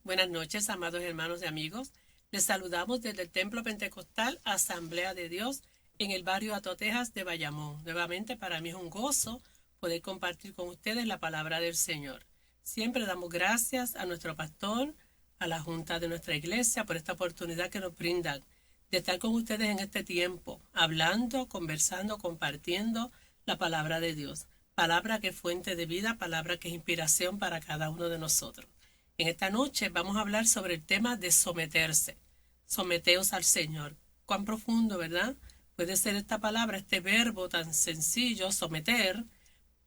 Buenas noches, amados hermanos y amigos. Les saludamos desde el Templo Pentecostal Asamblea de Dios en el barrio Atotejas de Bayamón. Nuevamente para mí es un gozo poder compartir con ustedes la palabra del Señor. Siempre damos gracias a nuestro pastor, a la junta de nuestra iglesia por esta oportunidad que nos brindan de estar con ustedes en este tiempo, hablando, conversando, compartiendo la palabra de Dios. Palabra que es fuente de vida, palabra que es inspiración para cada uno de nosotros. En esta noche vamos a hablar sobre el tema de someterse. Someteos al Señor. Cuán profundo, ¿verdad? Puede ser esta palabra, este verbo tan sencillo, someter,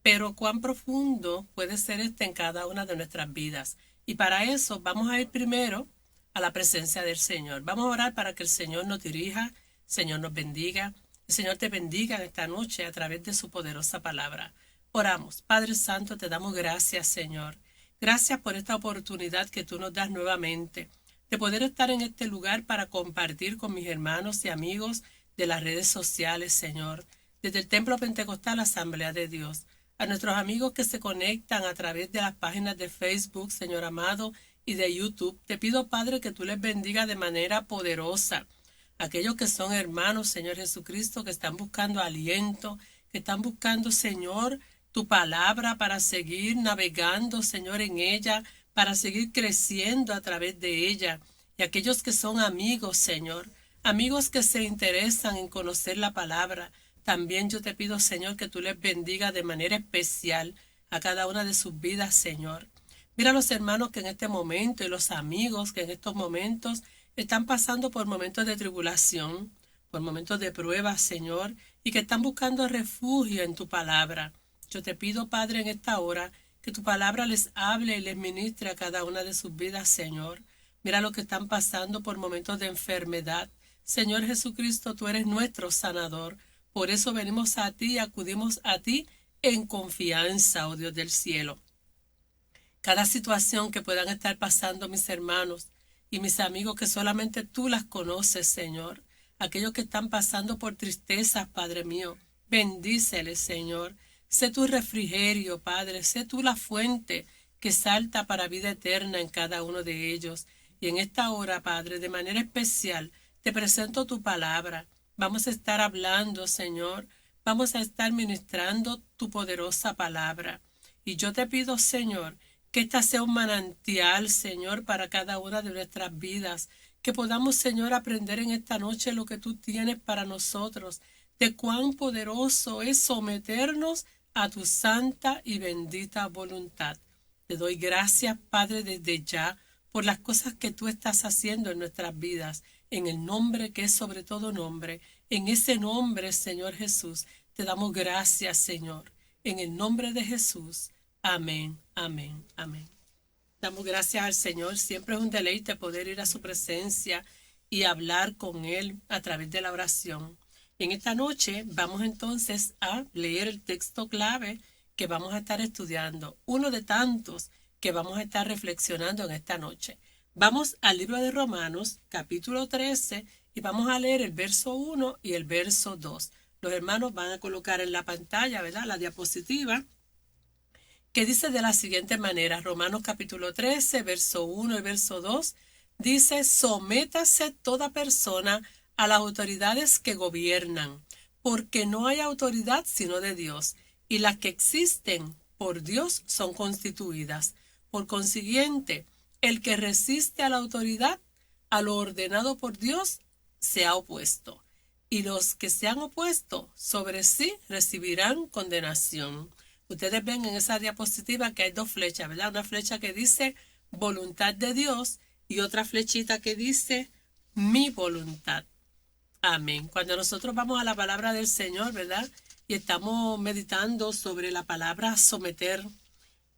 pero cuán profundo puede ser en cada una de nuestras vidas. Y para eso vamos a ir primero a la presencia del Señor. Vamos a orar para que el Señor nos dirija, el Señor nos bendiga. El Señor te bendiga en esta noche a través de su poderosa palabra. Oramos. Padre Santo, te damos gracias, Señor. Gracias por esta oportunidad que tú nos das nuevamente de poder estar en este lugar para compartir con mis hermanos y amigos de las redes sociales, Señor, desde el Templo Pentecostal Asamblea de Dios, a nuestros amigos que se conectan a través de las páginas de Facebook, Señor amado, y de YouTube. Te pido, Padre, que tú les bendiga de manera poderosa. Aquellos que son hermanos, Señor Jesucristo, que están buscando aliento, que están buscando, Señor, tu palabra para seguir navegando, Señor, en ella, para seguir creciendo a través de ella. Y aquellos que son amigos, Señor, amigos que se interesan en conocer la palabra, también yo te pido, Señor, que tú les bendiga de manera especial a cada una de sus vidas, Señor. Mira a los hermanos que en este momento y los amigos que en estos momentos están pasando por momentos de tribulación, por momentos de prueba, Señor, y que están buscando refugio en tu palabra. Yo te pido, Padre, en esta hora, que tu palabra les hable y les ministre a cada una de sus vidas, Señor. Mira lo que están pasando por momentos de enfermedad. Señor Jesucristo, tú eres nuestro sanador. Por eso venimos a ti y acudimos a ti en confianza, oh Dios del cielo. Cada situación que puedan estar pasando mis hermanos y mis amigos, que solamente tú las conoces, Señor. Aquellos que están pasando por tristezas, Padre mío, bendíceles, Señor. Sé tu refrigerio, Padre, sé tú la fuente que salta para vida eterna en cada uno de ellos. Y en esta hora, Padre, de manera especial, te presento tu palabra. Vamos a estar hablando, Señor. Vamos a estar ministrando tu poderosa palabra. Y yo te pido, Señor, que esta sea un manantial, Señor, para cada una de nuestras vidas. Que podamos, Señor, aprender en esta noche lo que tú tienes para nosotros. De cuán poderoso es someternos a tu santa y bendita voluntad. Te doy gracias, Padre, desde ya, por las cosas que tú estás haciendo en nuestras vidas, en el nombre que es sobre todo nombre. En ese nombre, Señor Jesús, te damos gracias, Señor. En el nombre de Jesús. Amén, amén, amén. Damos gracias al Señor. Siempre es un deleite poder ir a su presencia y hablar con Él a través de la oración. En esta noche vamos entonces a leer el texto clave que vamos a estar estudiando, uno de tantos que vamos a estar reflexionando en esta noche. Vamos al libro de Romanos, capítulo 13, y vamos a leer el verso 1 y el verso 2. Los hermanos van a colocar en la pantalla, ¿verdad?, la diapositiva, que dice de la siguiente manera, Romanos capítulo 13, verso 1 y verso 2, dice: sométase toda persona a las autoridades que gobiernan, porque no hay autoridad sino de Dios, y las que existen por Dios son constituidas. Por consiguiente, el que resiste a la autoridad, a lo ordenado por Dios, se ha opuesto, y los que se han opuesto sobre sí recibirán condenación. Ustedes ven en esa diapositiva que hay dos flechas, ¿verdad? Una flecha que dice voluntad de Dios y otra flechita que dice mi voluntad. Amén. Cuando nosotros vamos a la palabra del Señor, ¿verdad?, y estamos meditando sobre la palabra someter,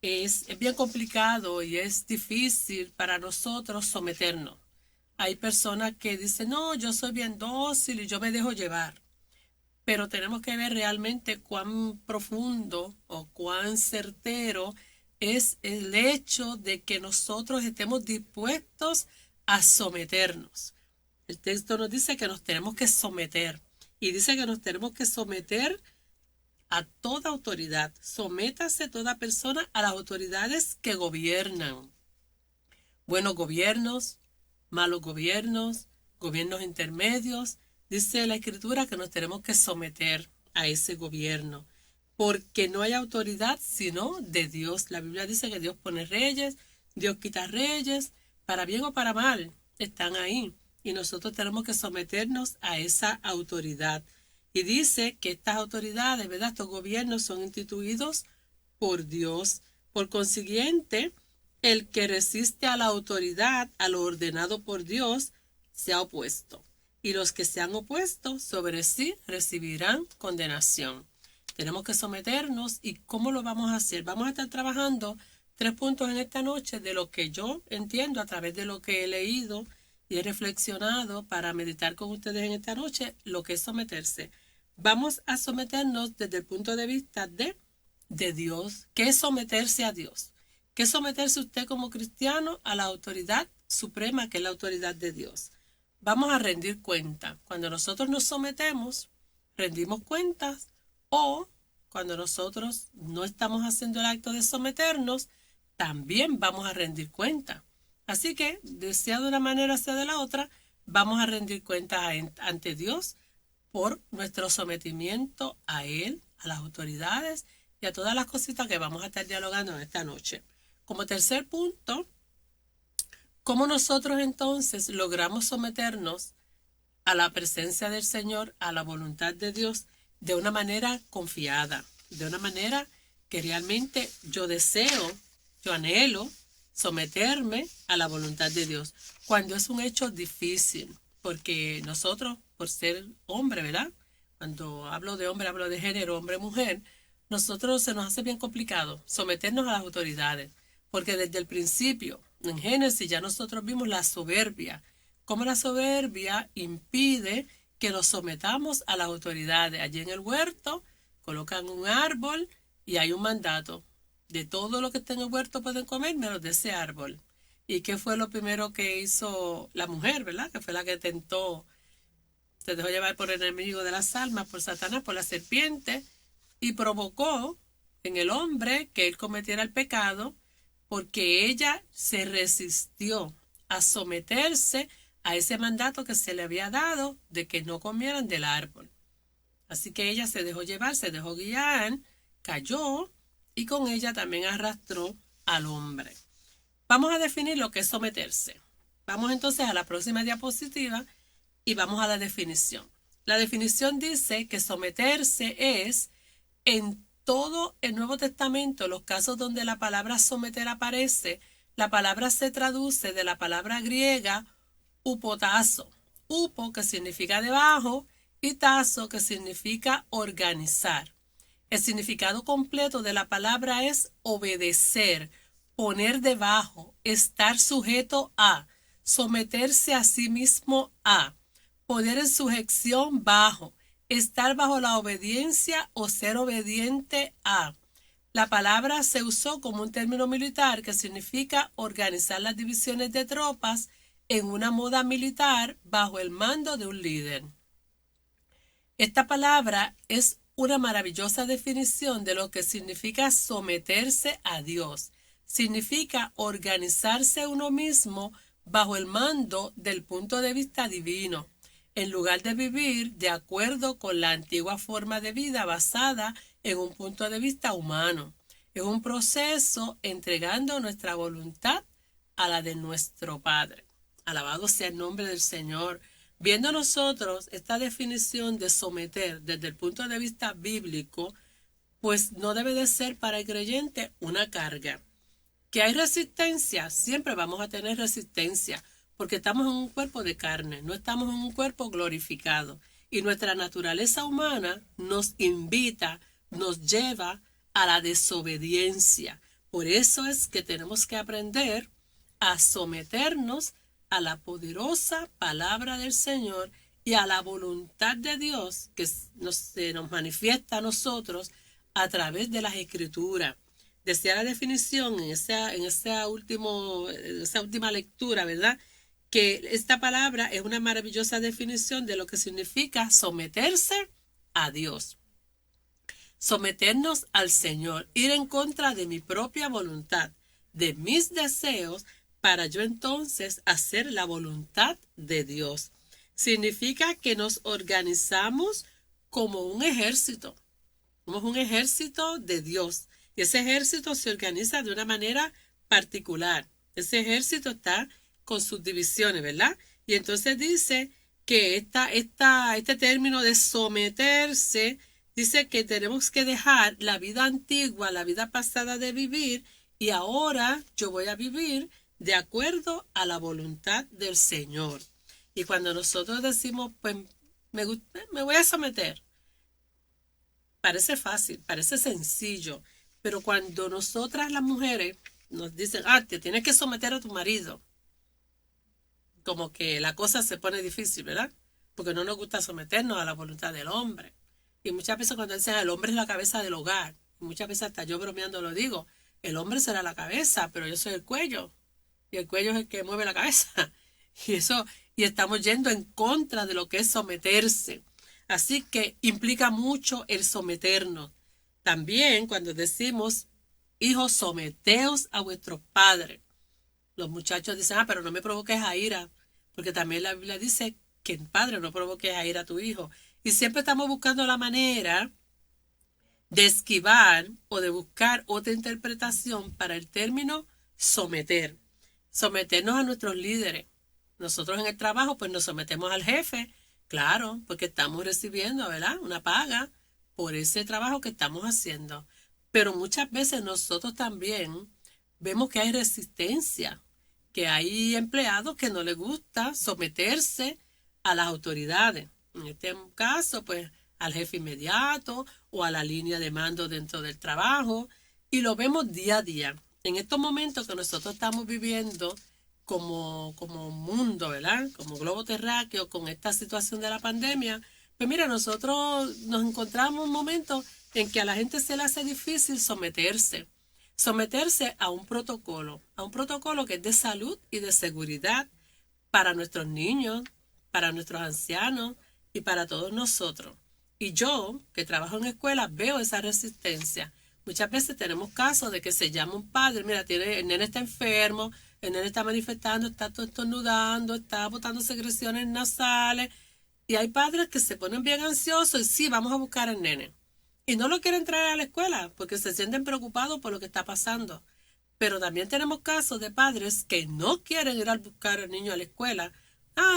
es bien complicado y es difícil para nosotros someternos. Hay personas que dicen, no, yo soy bien dócil y yo me dejo llevar. Pero tenemos que ver realmente cuán profundo o cuán certero es el hecho de que nosotros estemos dispuestos a someternos. El texto nos dice que nos tenemos que someter y dice que nos tenemos que someter a toda autoridad. Sométase toda persona a las autoridades que gobiernan. buenos gobiernos, malos gobiernos, gobiernos intermedios. Dice la Escritura que nos tenemos que someter a ese gobierno, porque no hay autoridad sino de Dios. La Biblia dice que Dios pone reyes, Dios quita reyes, para bien o para mal, están ahí. Y nosotros tenemos que someternos a esa autoridad. Y dice que estas autoridades, ¿verdad? Estos gobiernos son instituidos por Dios. Por consiguiente, el que resiste a la autoridad, a lo ordenado por Dios, se ha opuesto. Y los que se han opuesto sobre sí recibirán condenación. Tenemos que someternos. ¿Y cómo lo vamos a hacer? Vamos a estar trabajando 3 puntos en esta noche de lo que yo entiendo a través de lo que he leído y he reflexionado para meditar con ustedes en esta noche lo que es someterse. Vamos a someternos desde el punto de vista de Dios. ¿Qué es someterse a Dios? ¿Qué es someterse usted como cristiano a la autoridad suprema, que es la autoridad de Dios? Vamos a rendir cuenta. Cuando nosotros nos sometemos, rendimos cuentas, o cuando nosotros no estamos haciendo el acto de someternos, también vamos a rendir cuenta. Así que, sea de una manera, sea de la otra, vamos a rendir cuenta ante Dios por nuestro sometimiento a Él, a las autoridades y a todas las cositas que vamos a estar dialogando en esta noche. Como tercer punto, ¿cómo nosotros entonces logramos someternos a la presencia del Señor, a la voluntad de Dios, de una manera confiada, de una manera que realmente yo deseo, yo anhelo someterme a la voluntad de Dios, cuando es un hecho difícil? Porque nosotros, por ser hombre, ¿verdad? Cuando hablo de hombre, hablo de género, hombre-mujer, nosotros se nos hace bien complicado someternos a las autoridades, porque desde el principio, en Génesis, ya nosotros vimos la soberbia, cómo la soberbia impide que nos sometamos a las autoridades. Allí en el huerto colocan un árbol y hay un mandato. De todo lo que está en el huerto pueden comer, menos de ese árbol. ¿Y qué fue lo primero que hizo la mujer, verdad? Que fue la que tentó, se dejó llevar por el enemigo de las almas, por Satanás, por la serpiente, y provocó en el hombre que él cometiera el pecado, porque ella se resistió a someterse a ese mandato que se le había dado de que no comieran del árbol. Así que ella se dejó llevar, se dejó guiar, cayó, y con ella también arrastró al hombre. Vamos a definir lo que es someterse. Vamos entonces a la próxima diapositiva y vamos a la definición. La definición dice que someterse es, en todo el Nuevo Testamento, los casos donde la palabra someter aparece, la palabra se traduce de la palabra griega upotazo. Upo, que significa debajo, y tazo, que significa organizar. El significado completo de la palabra es obedecer, poner debajo, estar sujeto a, someterse a sí mismo a, poner en sujeción bajo, estar bajo la obediencia o ser obediente a. La palabra se usó como un término militar que significa organizar las divisiones de tropas en una moda militar bajo el mando de un líder. Esta palabra es una maravillosa definición de lo que significa someterse a Dios. Significa organizarse uno mismo bajo el mando del punto de vista divino, en lugar de vivir de acuerdo con la antigua forma de vida basada en un punto de vista humano. Es un proceso entregando nuestra voluntad a la de nuestro Padre. Alabado sea el nombre del Señor. Viendo nosotros esta definición de someter desde el punto de vista bíblico, pues no debe de ser para el creyente una carga. ¿Que hay resistencia? Siempre vamos a tener resistencia, porque estamos en un cuerpo de carne, no estamos en un cuerpo glorificado. Y nuestra naturaleza humana nos invita, nos lleva a la desobediencia. Por eso es que tenemos que aprender a someternos a la poderosa palabra del Señor y a la voluntad de Dios que se nos manifiesta a nosotros a través de las Escrituras. Decía la definición en esa última lectura, ¿verdad? Que esta palabra es una maravillosa definición de lo que significa someterse a Dios. Someternos al Señor, ir en contra de mi propia voluntad, de mis deseos, para yo entonces hacer la voluntad de Dios. Significa que nos organizamos como un ejército. Somos un ejército de Dios. Y ese ejército se organiza de una manera particular. Ese ejército está con sus divisiones, ¿verdad? Y entonces dice que este término de someterse, dice que tenemos que dejar la vida antigua, la vida pasada de vivir, y ahora yo voy a vivir de acuerdo a la voluntad del Señor. Y cuando nosotros decimos, pues me voy a someter, parece fácil, parece sencillo, pero cuando nosotras las mujeres nos dicen, te tienes que someter a tu marido, como que la cosa se pone difícil, ¿verdad? Porque no nos gusta someternos a la voluntad del hombre. Y muchas veces cuando dicen, el hombre es la cabeza del hogar, y muchas veces hasta yo bromeando lo digo, el hombre será la cabeza, pero yo soy el cuello, y el cuello es el que mueve la cabeza. Y estamos yendo en contra de lo que es someterse. Así que implica mucho el someternos. También cuando decimos, hijos, someteos a vuestros padres. Los muchachos dicen, pero no me provoques a ira, porque también la Biblia dice que el padre no provoques a ira a tu hijo. Y siempre estamos buscando la manera de esquivar o de buscar otra interpretación para el término someter. Someternos a nuestros líderes. Nosotros en el trabajo pues nos sometemos al jefe, claro, porque estamos recibiendo, ¿verdad?, una paga por ese trabajo que estamos haciendo. Pero muchas veces nosotros también vemos que hay resistencia, que hay empleados que no les gusta someterse a las autoridades. En este caso, pues, al jefe inmediato o a la línea de mando dentro del trabajo. Y lo vemos día a día. En estos momentos que nosotros estamos viviendo como mundo, ¿verdad?, como globo terráqueo, con esta situación de la pandemia, pues mira, nosotros nos encontramos en un momento en que a la gente se le hace difícil someterse a un protocolo que es de salud y de seguridad para nuestros niños, para nuestros ancianos y para todos nosotros. Y yo, que trabajo en escuela, veo esa resistencia. Muchas veces tenemos casos de que se llama un padre, mira, el nene está enfermo, el nene está manifestando, está estornudando, está botando secreciones nasales, y hay padres que se ponen bien ansiosos y sí, vamos a buscar al nene. Y no lo quieren traer a la escuela porque se sienten preocupados por lo que está pasando. Pero también tenemos casos de padres que no quieren ir a buscar al niño a la escuela.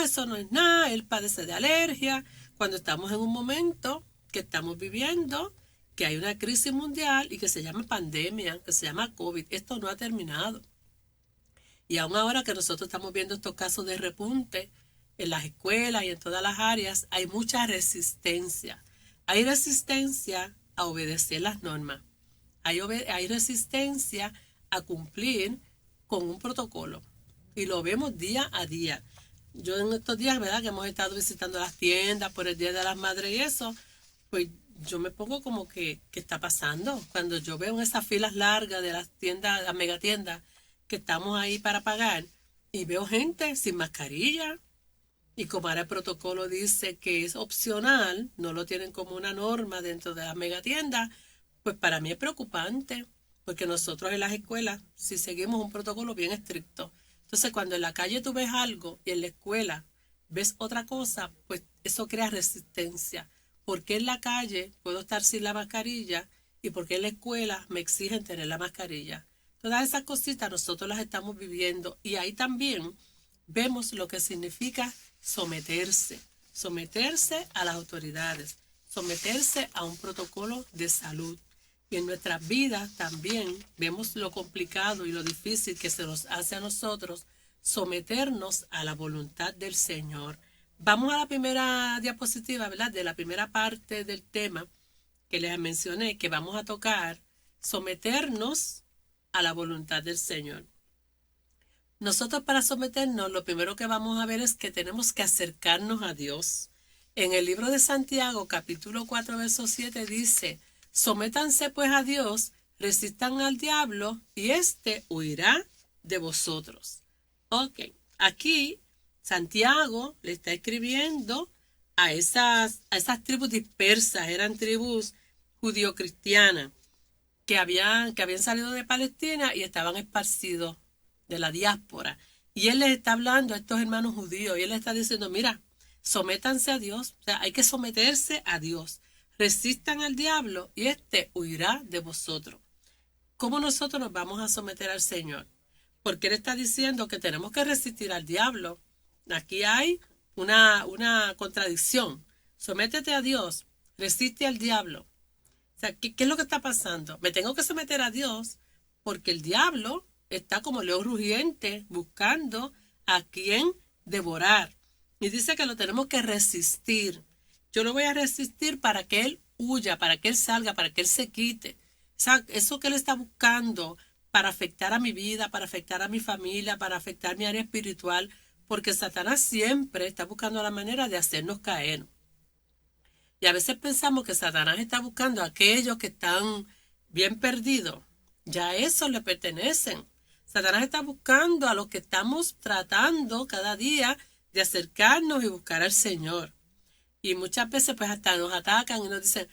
Eso no es nada, él padece de alergia. Cuando estamos en un momento que estamos viviendo, que hay una crisis mundial y que se llama pandemia, que se llama COVID. Esto no ha terminado. Y aún ahora que nosotros estamos viendo estos casos de repunte en las escuelas y en todas las áreas, hay mucha resistencia. Hay resistencia a obedecer las normas. Hay resistencia a cumplir con un protocolo. Y lo vemos día a día. Yo en estos días, ¿verdad?, que hemos estado visitando las tiendas por el Día de las Madres y eso, pues yo me pongo como que, ¿qué está pasando? Cuando yo veo esas filas largas de las tiendas, las megatiendas, que estamos ahí para pagar, y veo gente sin mascarilla, y como ahora el protocolo dice que es opcional, no lo tienen como una norma dentro de las megatiendas, pues para mí es preocupante, porque nosotros en las escuelas sí seguimos un protocolo bien estricto. Entonces cuando en la calle tú ves algo y en la escuela ves otra cosa, pues eso crea resistencia. ¿Por qué en la calle puedo estar sin la mascarilla y por qué en la escuela me exigen tener la mascarilla? Todas esas cositas nosotros las estamos viviendo, y ahí también vemos lo que significa someterse a las autoridades, someterse a un protocolo de salud. Y en nuestras vidas también vemos lo complicado y lo difícil que se nos hace a nosotros someternos a la voluntad del Señor. Vamos a la primera diapositiva, ¿verdad?, de la primera parte del tema que les mencioné, que vamos a tocar, someternos a la voluntad del Señor. Nosotros, para someternos, lo primero que vamos a ver es que tenemos que acercarnos a Dios. En el libro de Santiago, capítulo 4, verso 7, dice: sométanse pues a Dios, resistan al diablo, y éste huirá de vosotros. Ok, aquí Santiago le está escribiendo a esas tribus dispersas, eran tribus judío-cristianas, que habían salido de Palestina y estaban esparcidos de la diáspora. Y él les está hablando a estos hermanos judíos y él les está diciendo, mira, sométanse a Dios, o sea, hay que someterse a Dios. Resistan al diablo y éste huirá de vosotros. ¿Cómo nosotros nos vamos a someter al Señor? Porque él está diciendo que tenemos que resistir al diablo. Aquí hay una contradicción. Sométete a Dios, resiste al diablo. O sea, ¿qué es lo que está pasando? Me tengo que someter a Dios porque el diablo está como león rugiente buscando a quien devorar. Y dice que lo tenemos que resistir. Yo lo voy a resistir para que él huya, para que él salga, para que él se quite. O sea, eso que él está buscando para afectar a mi vida, para afectar a mi familia, para afectar mi área espiritual, porque Satanás siempre está buscando la manera de hacernos caer. Y a veces pensamos que Satanás está buscando a aquellos que están bien perdidos. Ya a eso le pertenecen. Satanás está buscando a los que estamos tratando cada día de acercarnos y buscar al Señor. Y muchas veces pues hasta nos atacan y nos dicen,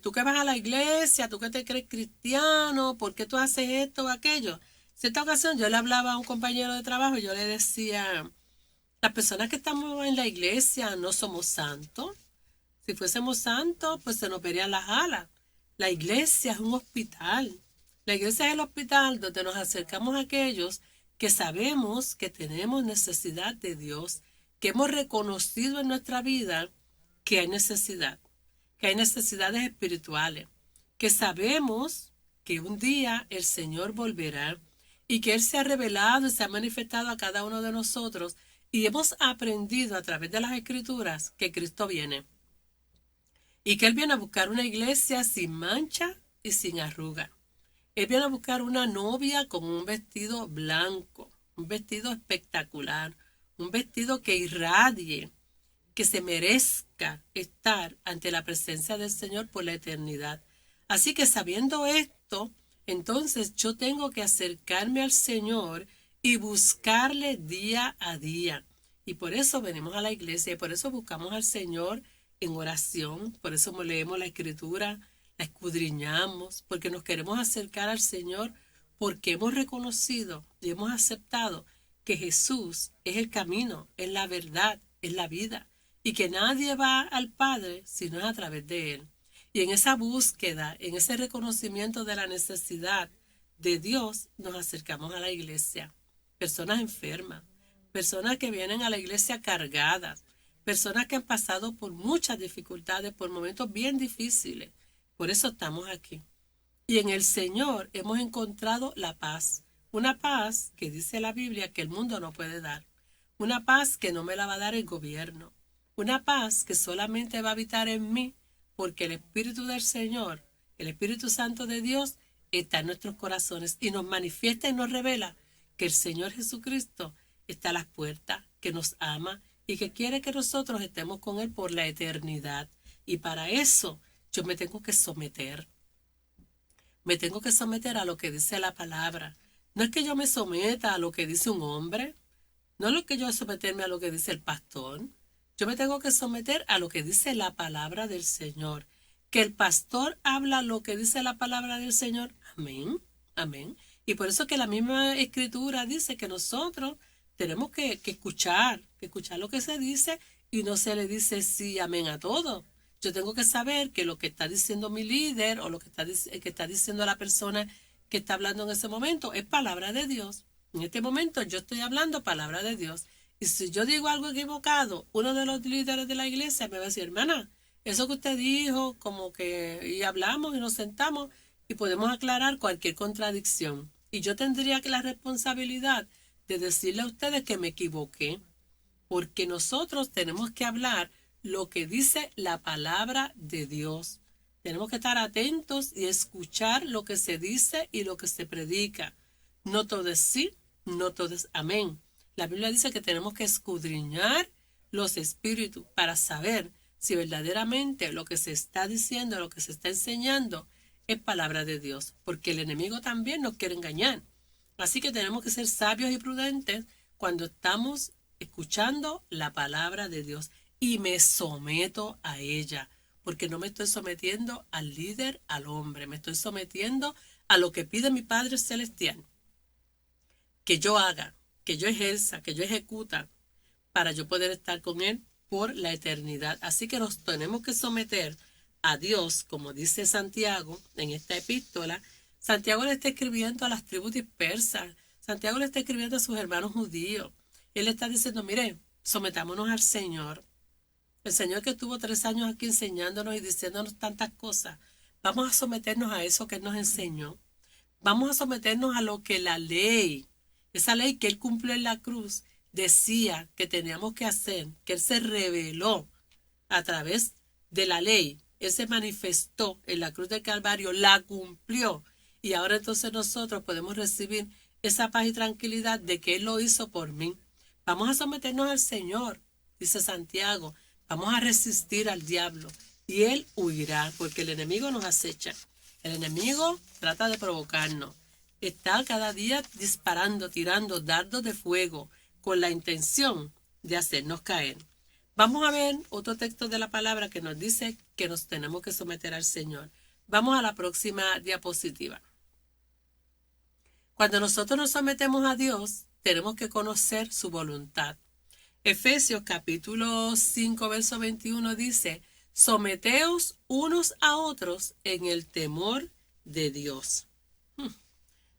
tú que vas a la iglesia, tú que te crees cristiano, ¿por qué tú haces esto o aquello? En cierta ocasión yo le hablaba a un compañero de trabajo y yo le decía, las personas que estamos en la iglesia no somos santos. Si fuésemos santos, pues se nos verían las alas. La iglesia es un hospital. La iglesia es el hospital donde nos acercamos a aquellos que sabemos que tenemos necesidad de Dios, que hemos reconocido en nuestra vida que hay necesidad, que hay necesidades espirituales, que sabemos que un día el Señor volverá y que Él se ha revelado y se ha manifestado a cada uno de nosotros y hemos aprendido a través de las Escrituras que Cristo viene. Y que Él viene a buscar una iglesia sin mancha y sin arruga. Él viene a buscar una novia con un vestido blanco, un vestido espectacular, un vestido que irradie, que se merezca estar ante la presencia del Señor por la eternidad. Así que sabiendo esto, entonces yo tengo que acercarme al Señor y buscarle día a día. Y por eso venimos a la iglesia y por eso buscamos al Señor en oración, por eso leemos la Escritura, la escudriñamos, porque nos queremos acercar al Señor, porque hemos reconocido y hemos aceptado que Jesús es el camino, es la verdad, es la vida, y que nadie va al Padre si no es a través de Él. Y en esa búsqueda, en ese reconocimiento de la necesidad de Dios, nos acercamos a la iglesia. Personas enfermas, personas que vienen a la iglesia cargadas, personas que han pasado por muchas dificultades, por momentos bien difíciles. Por eso estamos aquí. Y en el Señor hemos encontrado la paz. Una paz que dice la Biblia que el mundo no puede dar. Una paz que no me la va a dar el gobierno. Una paz que solamente va a habitar en mí porque el Espíritu del Señor, el Espíritu Santo de Dios, está en nuestros corazones y nos manifiesta y nos revela que el Señor Jesucristo está a las puertas, que nos ama y que quiere que nosotros estemos con Él por la eternidad. Y para eso yo me tengo que someter. Me tengo que someter a lo que dice la palabra. No es que yo me someta a lo que dice un hombre. No es lo que yo someterme a lo que dice el pastor. Yo me tengo que someter a lo que dice la palabra del Señor. Que el pastor habla lo que dice la palabra del Señor. Amén. Amén. Y por eso que la misma Escritura dice que nosotros tenemos que escuchar lo que se dice y no se le dice sí, amén a todo. Yo tengo que saber que lo que está diciendo mi líder o lo que está diciendo la persona que está hablando en ese momento es palabra de Dios. En este momento yo estoy hablando palabra de Dios. Y si yo digo algo equivocado, uno de los líderes de la iglesia me va a decir, hermana, eso que usted dijo, como que, y hablamos y nos sentamos y podemos aclarar cualquier contradicción. Y yo tendría que la responsabilidad de decirle a ustedes que me equivoqué, porque nosotros tenemos que hablar lo que dice la palabra de Dios. Tenemos que estar atentos y escuchar lo que se dice y lo que se predica. No todo es sí, no todo es amén. La Biblia dice que tenemos que escudriñar los espíritus para saber si verdaderamente lo que se está diciendo, lo que se está enseñando es palabra de Dios, porque el enemigo también nos quiere engañar. Así que tenemos que ser sabios y prudentes cuando estamos escuchando la palabra de Dios y me someto a ella, porque no me estoy sometiendo al líder, al hombre, me estoy sometiendo a lo que pide mi Padre Celestial. que yo haga, que yo ejerza, que yo ejecuta, para yo poder estar con Él por la eternidad. Así que nos tenemos que someter a Dios, como dice Santiago en esta epístola. Santiago le está escribiendo a las tribus dispersas. Santiago le está escribiendo a sus hermanos judíos. Él está diciendo, mire, sometámonos al Señor. El Señor que estuvo 3 años aquí enseñándonos y diciéndonos tantas cosas. Vamos a someternos a eso que Él nos enseñó. Vamos a someternos a lo que la ley, esa ley que Él cumplió en la cruz, decía que teníamos que hacer, que Él se reveló a través de la ley. Él se manifestó en la cruz del Calvario, la cumplió. Y ahora entonces nosotros podemos recibir esa paz y tranquilidad de que Él lo hizo por mí. Vamos a someternos al Señor, dice Santiago. Vamos a resistir al diablo y Él huirá, porque el enemigo nos acecha. El enemigo trata de provocarnos. Está cada día disparando, tirando dardos de fuego con la intención de hacernos caer. Vamos a ver otro texto de la palabra que nos dice que nos tenemos que someter al Señor. Vamos a la próxima diapositiva. Cuando nosotros nos sometemos a Dios, tenemos que conocer su voluntad. Efesios capítulo 5, verso 21 dice, someteos unos a otros en el temor de Dios.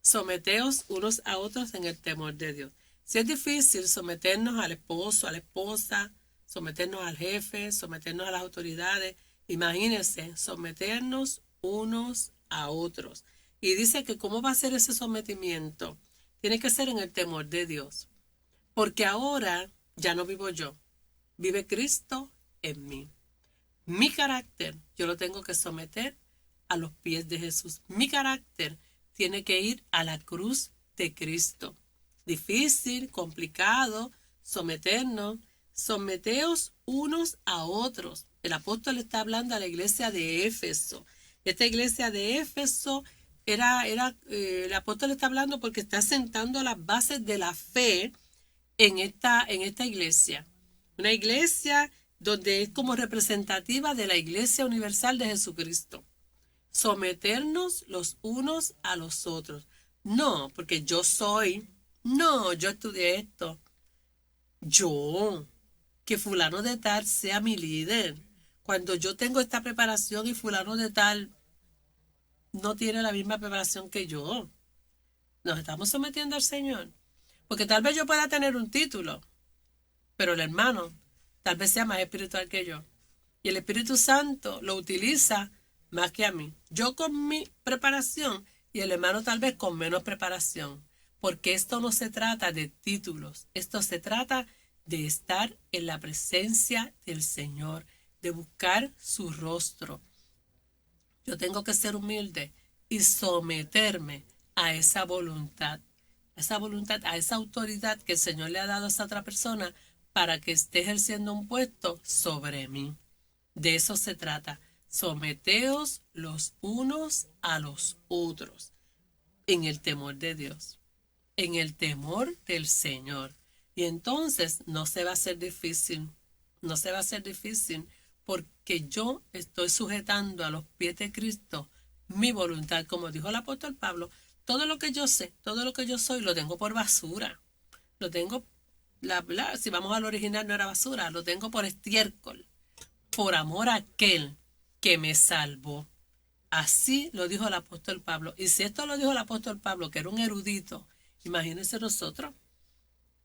Someteos unos a otros en el temor de Dios. Si es difícil someternos al esposo, a la esposa, someternos al jefe, someternos a las autoridades, imagínense, someternos unos a otros. Y dice que cómo va a ser ese sometimiento. Tiene que ser en el temor de Dios. Porque ahora ya no vivo yo, vive Cristo en mí. Mi carácter yo lo tengo que someter a los pies de Jesús. Mi carácter tiene que ir a la cruz de Cristo. Difícil, complicado, someternos. Someteos unos a otros. El apóstol está hablando a la iglesia de Éfeso. Esta iglesia de Éfeso el apóstol está hablando porque está sentando las bases de la fe en esta iglesia. Una iglesia donde es como representativa de la Iglesia Universal de Jesucristo. Someternos los unos a los otros. No, porque yo estudié esto. Que fulano de tal sea mi líder. Cuando yo tengo esta preparación y fulano de tal no tiene la misma preparación que yo. Nos estamos sometiendo al Señor. Porque tal vez yo pueda tener un título, pero el hermano tal vez sea más espiritual que yo. Y el Espíritu Santo lo utiliza más que a mí. Yo con mi preparación y el hermano tal vez con menos preparación. Porque esto no se trata de títulos. Esto se trata de estar en la presencia del Señor, de buscar su rostro. Yo tengo que ser humilde y someterme a esa voluntad, a esa autoridad que el Señor le ha dado a esa otra persona para que esté ejerciendo un puesto sobre mí. De eso se trata. Someteos los unos a los otros en el temor de Dios, en el temor del Señor. Y entonces no se va a hacer difícil, porque yo estoy sujetando a los pies de Cristo mi voluntad, como dijo el apóstol Pablo. Todo lo que yo sé, todo lo que yo soy, lo tengo por basura. Lo tengo, si vamos al original no era basura, lo tengo por estiércol, por amor a aquel que me salvó. Así lo dijo el apóstol Pablo. Y si esto lo dijo el apóstol Pablo, que era un erudito, imagínense nosotros.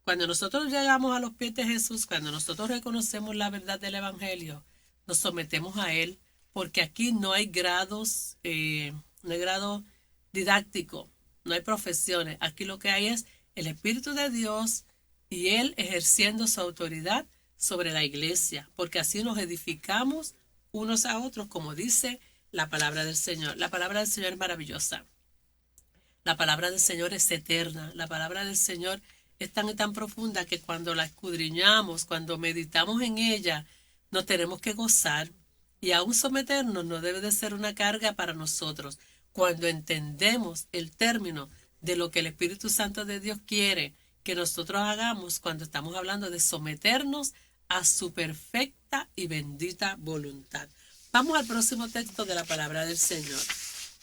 Cuando nosotros llegamos a los pies de Jesús, cuando nosotros reconocemos la verdad del Evangelio, nos sometemos a Él, porque aquí no hay grados, no hay grado didáctico, no hay profesiones. Aquí lo que hay es el Espíritu de Dios y Él ejerciendo su autoridad sobre la iglesia, porque así nos edificamos unos a otros, como dice la palabra del Señor. La palabra del Señor es maravillosa. La palabra del Señor es eterna. La palabra del Señor es tan y tan profunda que cuando la escudriñamos, cuando meditamos en ella, nos tenemos que gozar. Y aún someternos no debe de ser una carga para nosotros. Cuando entendemos el término de lo que el Espíritu Santo de Dios quiere que nosotros hagamos cuando estamos hablando de someternos a su perfecta y bendita voluntad. Vamos al próximo texto de la palabra del Señor.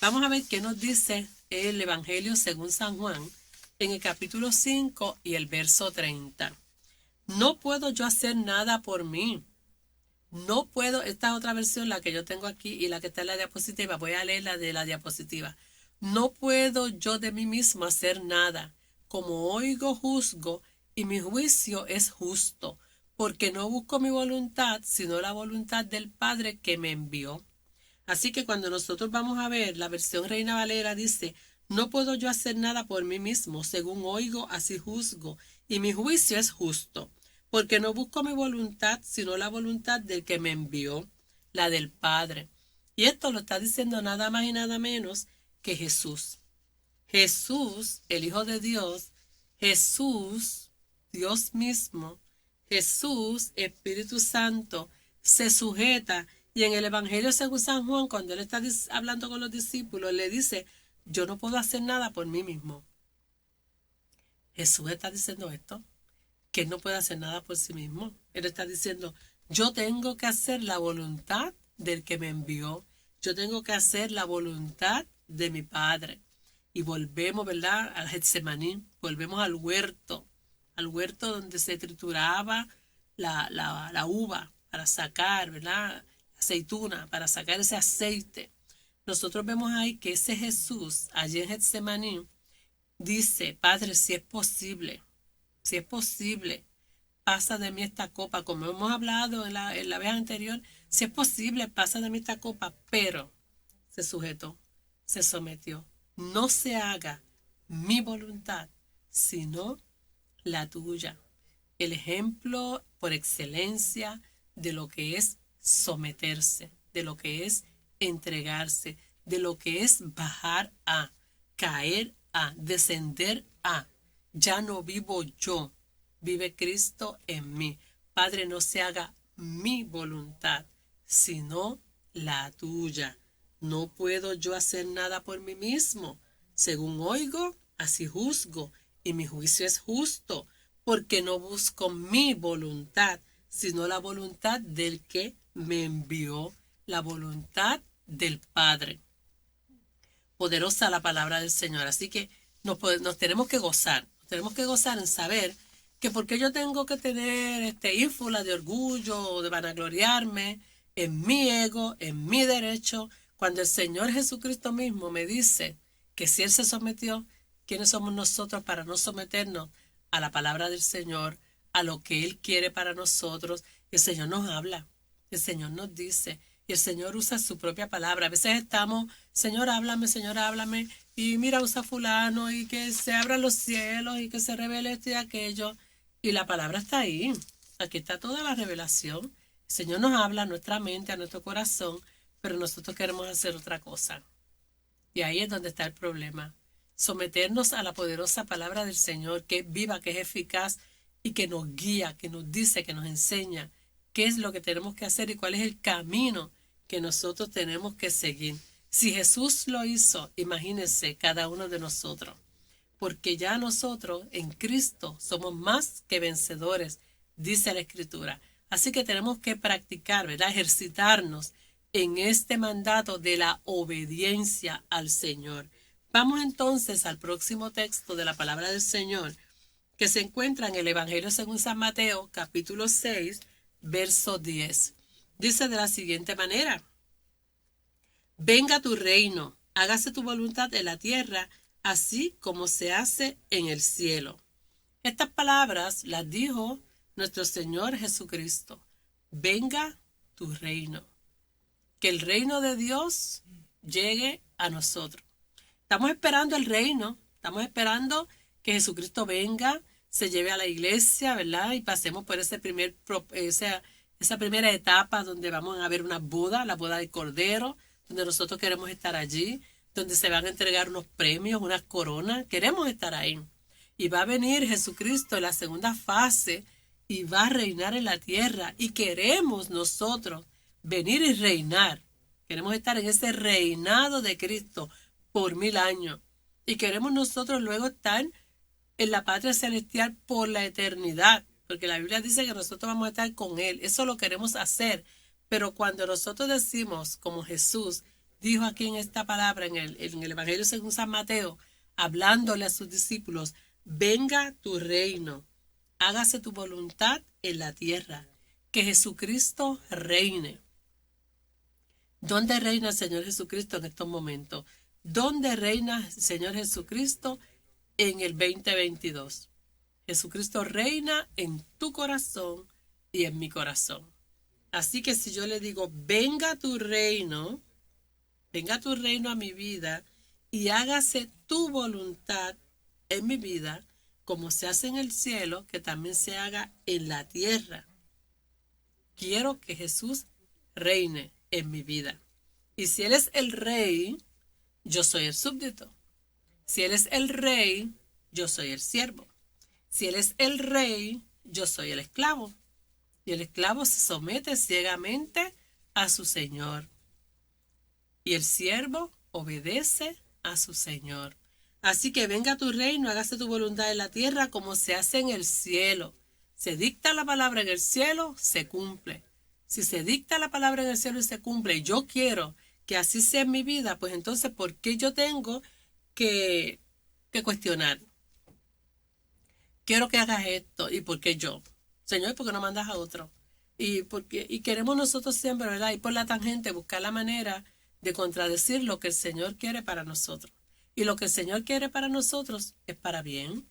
Vamos a ver qué nos dice el Evangelio según San Juan, en el capítulo 5 y el verso 30. No puedo yo hacer nada por mí. No puedo, esta otra versión, la que yo tengo aquí y la que está en la diapositiva, voy a leer la de la diapositiva. No puedo yo de mí mismo hacer nada. Como oigo, juzgo, y mi juicio es justo, porque no busco mi voluntad, sino la voluntad del Padre que me envió. Así que cuando nosotros vamos a ver la versión Reina Valera dice, no puedo yo hacer nada por mí mismo, según oigo, así juzgo, y mi juicio es justo, porque no busco mi voluntad, sino la voluntad del que me envió, la del Padre. Y esto lo está diciendo nada más y nada menos que Jesús. Jesús, el Hijo de Dios, Jesús, Dios mismo, Jesús, Espíritu Santo, se sujeta. Y en el Evangelio según San Juan, cuando él está hablando con los discípulos, le dice, yo no puedo hacer nada por mí mismo. Jesús está diciendo esto, que él no puede hacer nada por sí mismo. Él está diciendo, yo tengo que hacer la voluntad del que me envió. Yo tengo que hacer la voluntad de mi Padre. Y volvemos, ¿verdad?, al Getsemaní, volvemos al huerto donde se trituraba la uva para sacar, ¿verdad?, aceituna, para sacar ese aceite. Nosotros vemos ahí que ese Jesús, allí en Getsemaní, dice, Padre, si es posible, pasa de mí esta copa, como hemos hablado en la vez anterior, si es posible, pasa de mí esta copa, pero se sujetó, se sometió. No se haga mi voluntad, sino la tuya. El ejemplo por excelencia de lo que es someterse, de lo que es entregarse, de lo que es bajar a, caer a, descender a. Ya no vivo yo, vive Cristo en mí. Padre, no se haga mi voluntad, sino la tuya. No puedo yo hacer nada por mí mismo. Según oigo, así juzgo, y mi juicio es justo, porque no busco mi voluntad, sino la voluntad del que me envió, la voluntad del Padre. Poderosa la palabra del Señor. Así que nos tenemos que gozar en saber que porque yo tengo que tener ínfula de orgullo o de vanagloriarme en mi ego, en mi derecho, cuando el Señor Jesucristo mismo me dice que si Él se sometió, ¿quiénes somos nosotros para no someternos a la palabra del Señor, a lo que Él quiere para nosotros? El Señor nos habla, el Señor nos dice, y el Señor usa su propia palabra. A veces estamos, Señor, háblame, y mira, usa fulano, y que se abran los cielos, y que se revele esto y aquello. Y la palabra está ahí. Aquí está toda la revelación. El Señor nos habla a nuestra mente, a nuestro corazón, pero nosotros queremos hacer otra cosa. Y ahí es donde está el problema. Someternos a la poderosa palabra del Señor, que es viva, que es eficaz y que nos guía, que nos dice, que nos enseña qué es lo que tenemos que hacer y cuál es el camino que nosotros tenemos que seguir. Si Jesús lo hizo, imagínense cada uno de nosotros, porque ya nosotros en Cristo somos más que vencedores, dice la Escritura. Así que tenemos que practicar, ¿verdad?, ejercitarnos en este mandato de la obediencia al Señor. Vamos entonces al próximo texto de la palabra del Señor, que se encuentra en el Evangelio según San Mateo, capítulo 6, verso 10. Dice de la siguiente manera: venga tu reino, hágase tu voluntad en la tierra, así como se hace en el cielo. Estas palabras las dijo nuestro Señor Jesucristo. Venga tu reino. Que el reino de Dios llegue a nosotros. Estamos esperando el reino, estamos esperando que Jesucristo venga, se lleve a la iglesia, ¿verdad? Y pasemos por esa primera etapa donde vamos a ver una boda, la boda del Cordero, donde nosotros queremos estar allí, donde se van a entregar unos premios, unas coronas, queremos estar ahí. Y va a venir Jesucristo en la segunda fase y va a reinar en la tierra, y queremos nosotros venir y reinar. Queremos estar en ese reinado de Cristo por 1000 años. Y queremos nosotros luego estar en la patria celestial por la eternidad. Porque la Biblia dice que nosotros vamos a estar con Él. Eso lo queremos hacer. Pero cuando nosotros decimos, como Jesús dijo aquí en esta palabra, en el Evangelio según San Mateo, hablándole a sus discípulos, venga tu reino, hágase tu voluntad en la tierra, que Jesucristo reine. ¿Dónde reina el Señor Jesucristo en estos momentos? ¿Dónde reina el Señor Jesucristo en el 2022? Jesucristo reina en tu corazón y en mi corazón. Así que si yo le digo, venga tu reino a mi vida y hágase tu voluntad en mi vida, como se hace en el cielo, que también se haga en la tierra. Quiero que Jesús reine en mi vida. Y si Él es el rey, yo soy el súbdito. Si Él es el rey, yo soy el siervo. Si Él es el rey, yo soy el esclavo. Y el esclavo se somete ciegamente a su señor. Y el siervo obedece a su señor. Así que venga tu reino, hágase tu voluntad en la tierra como se hace en el cielo. Se dicta la palabra en el cielo, se cumple. Si se dicta la palabra en el cielo y se cumple, y yo quiero que así sea en mi vida, pues entonces, ¿por qué yo tengo que cuestionar? Quiero que hagas esto, ¿y por qué yo? Señor, ¿por qué no mandas a otro? Y queremos nosotros siempre, ¿verdad? Ir por la tangente, buscar la manera de contradecir lo que el Señor quiere para nosotros. Y lo que el Señor quiere para nosotros es para bien,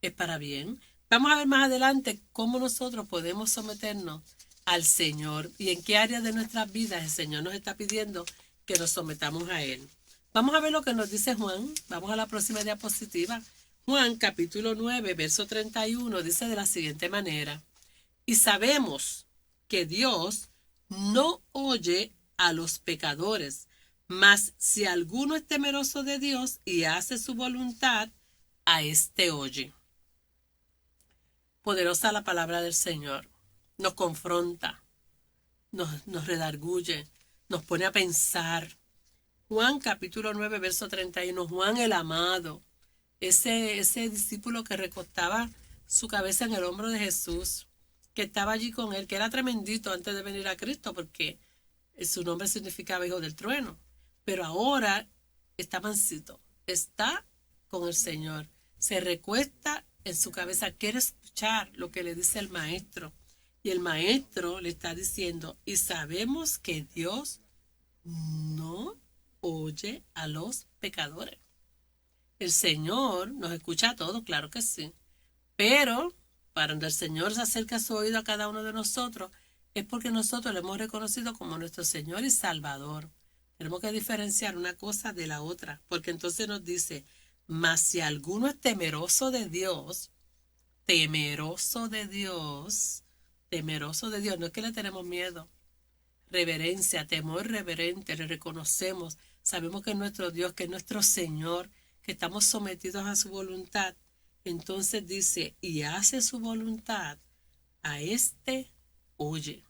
es para bien. Vamos a ver más adelante cómo nosotros podemos someternos al Señor y en qué áreas de nuestras vidas el Señor nos está pidiendo que nos sometamos a Él. Vamos a ver lo que nos dice Juan. Vamos a la próxima diapositiva. Juan capítulo 9, verso 31 dice de la siguiente manera: y sabemos que Dios no oye a los pecadores, mas si alguno es temeroso de Dios y hace su voluntad, a éste oye. Poderosa la palabra del Señor. Nos confronta, nos redarguye, nos pone a pensar. Juan capítulo 9, verso 31. Juan el amado, ese discípulo que recostaba su cabeza en el hombro de Jesús, que estaba allí con él, que era tremendito antes de venir a Cristo, porque su nombre significaba hijo del trueno. Pero ahora está mansito, está con el Señor, se recuesta en su cabeza, quiere escuchar lo que le dice el maestro. Y el maestro le está diciendo, y sabemos que Dios no oye a los pecadores. El Señor nos escucha a todos, claro que sí. Pero para donde el Señor se acerca su oído a cada uno de nosotros, es porque nosotros le hemos reconocido como nuestro Señor y Salvador. Tenemos que diferenciar una cosa de la otra, porque entonces nos dice, mas si alguno es temeroso de Dios, no es que le tenemos miedo, reverencia, temor reverente, le reconocemos, sabemos que es nuestro Dios, que es nuestro Señor, que estamos sometidos a su voluntad. Entonces dice, y hace su voluntad, a este oye.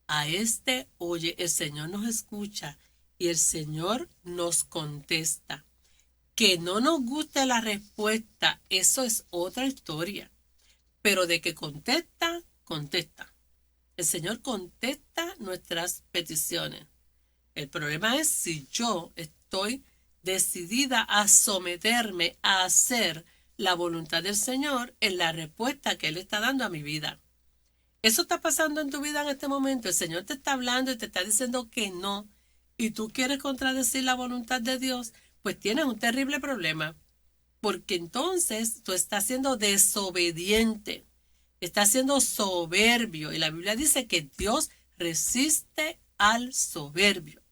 A este oye, el Señor nos escucha y el Señor nos contesta. Que no nos guste la respuesta, eso es otra historia. Pero de que contesta, contesta. El Señor contesta nuestras peticiones. El problema es si yo estoy decidida a someterme a hacer la voluntad del Señor en la respuesta que Él está dando a mi vida. Eso está pasando en tu vida en este momento. El Señor te está hablando y te está diciendo que no, y tú quieres contradecir la voluntad de Dios, pues tienes un terrible problema, porque entonces tú estás siendo desobediente, estás siendo soberbio, y la Biblia dice que Dios resiste al soberbio.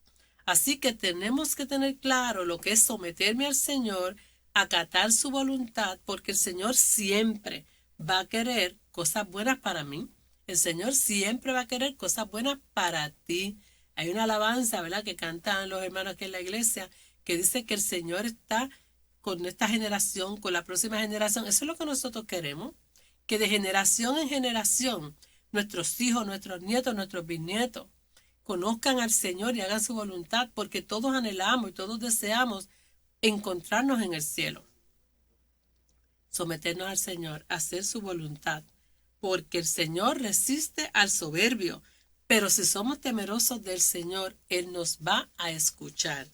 Así que tenemos que tener claro lo que es someterme al Señor, acatar su voluntad, porque el Señor siempre va a querer cosas buenas para mí. El Señor siempre va a querer cosas buenas para ti. Hay una alabanza, ¿verdad?, que cantan los hermanos aquí en la iglesia, que dice que el Señor está con esta generación, con la próxima generación. Eso es lo que nosotros queremos, que de generación en generación, nuestros hijos, nuestros nietos, nuestros bisnietos, conozcan al Señor y hagan su voluntad, porque todos anhelamos y todos deseamos encontrarnos en el cielo. Someternos al Señor, hacer su voluntad, porque el Señor resiste al soberbio, pero si somos temerosos del Señor, Él nos va a escuchar.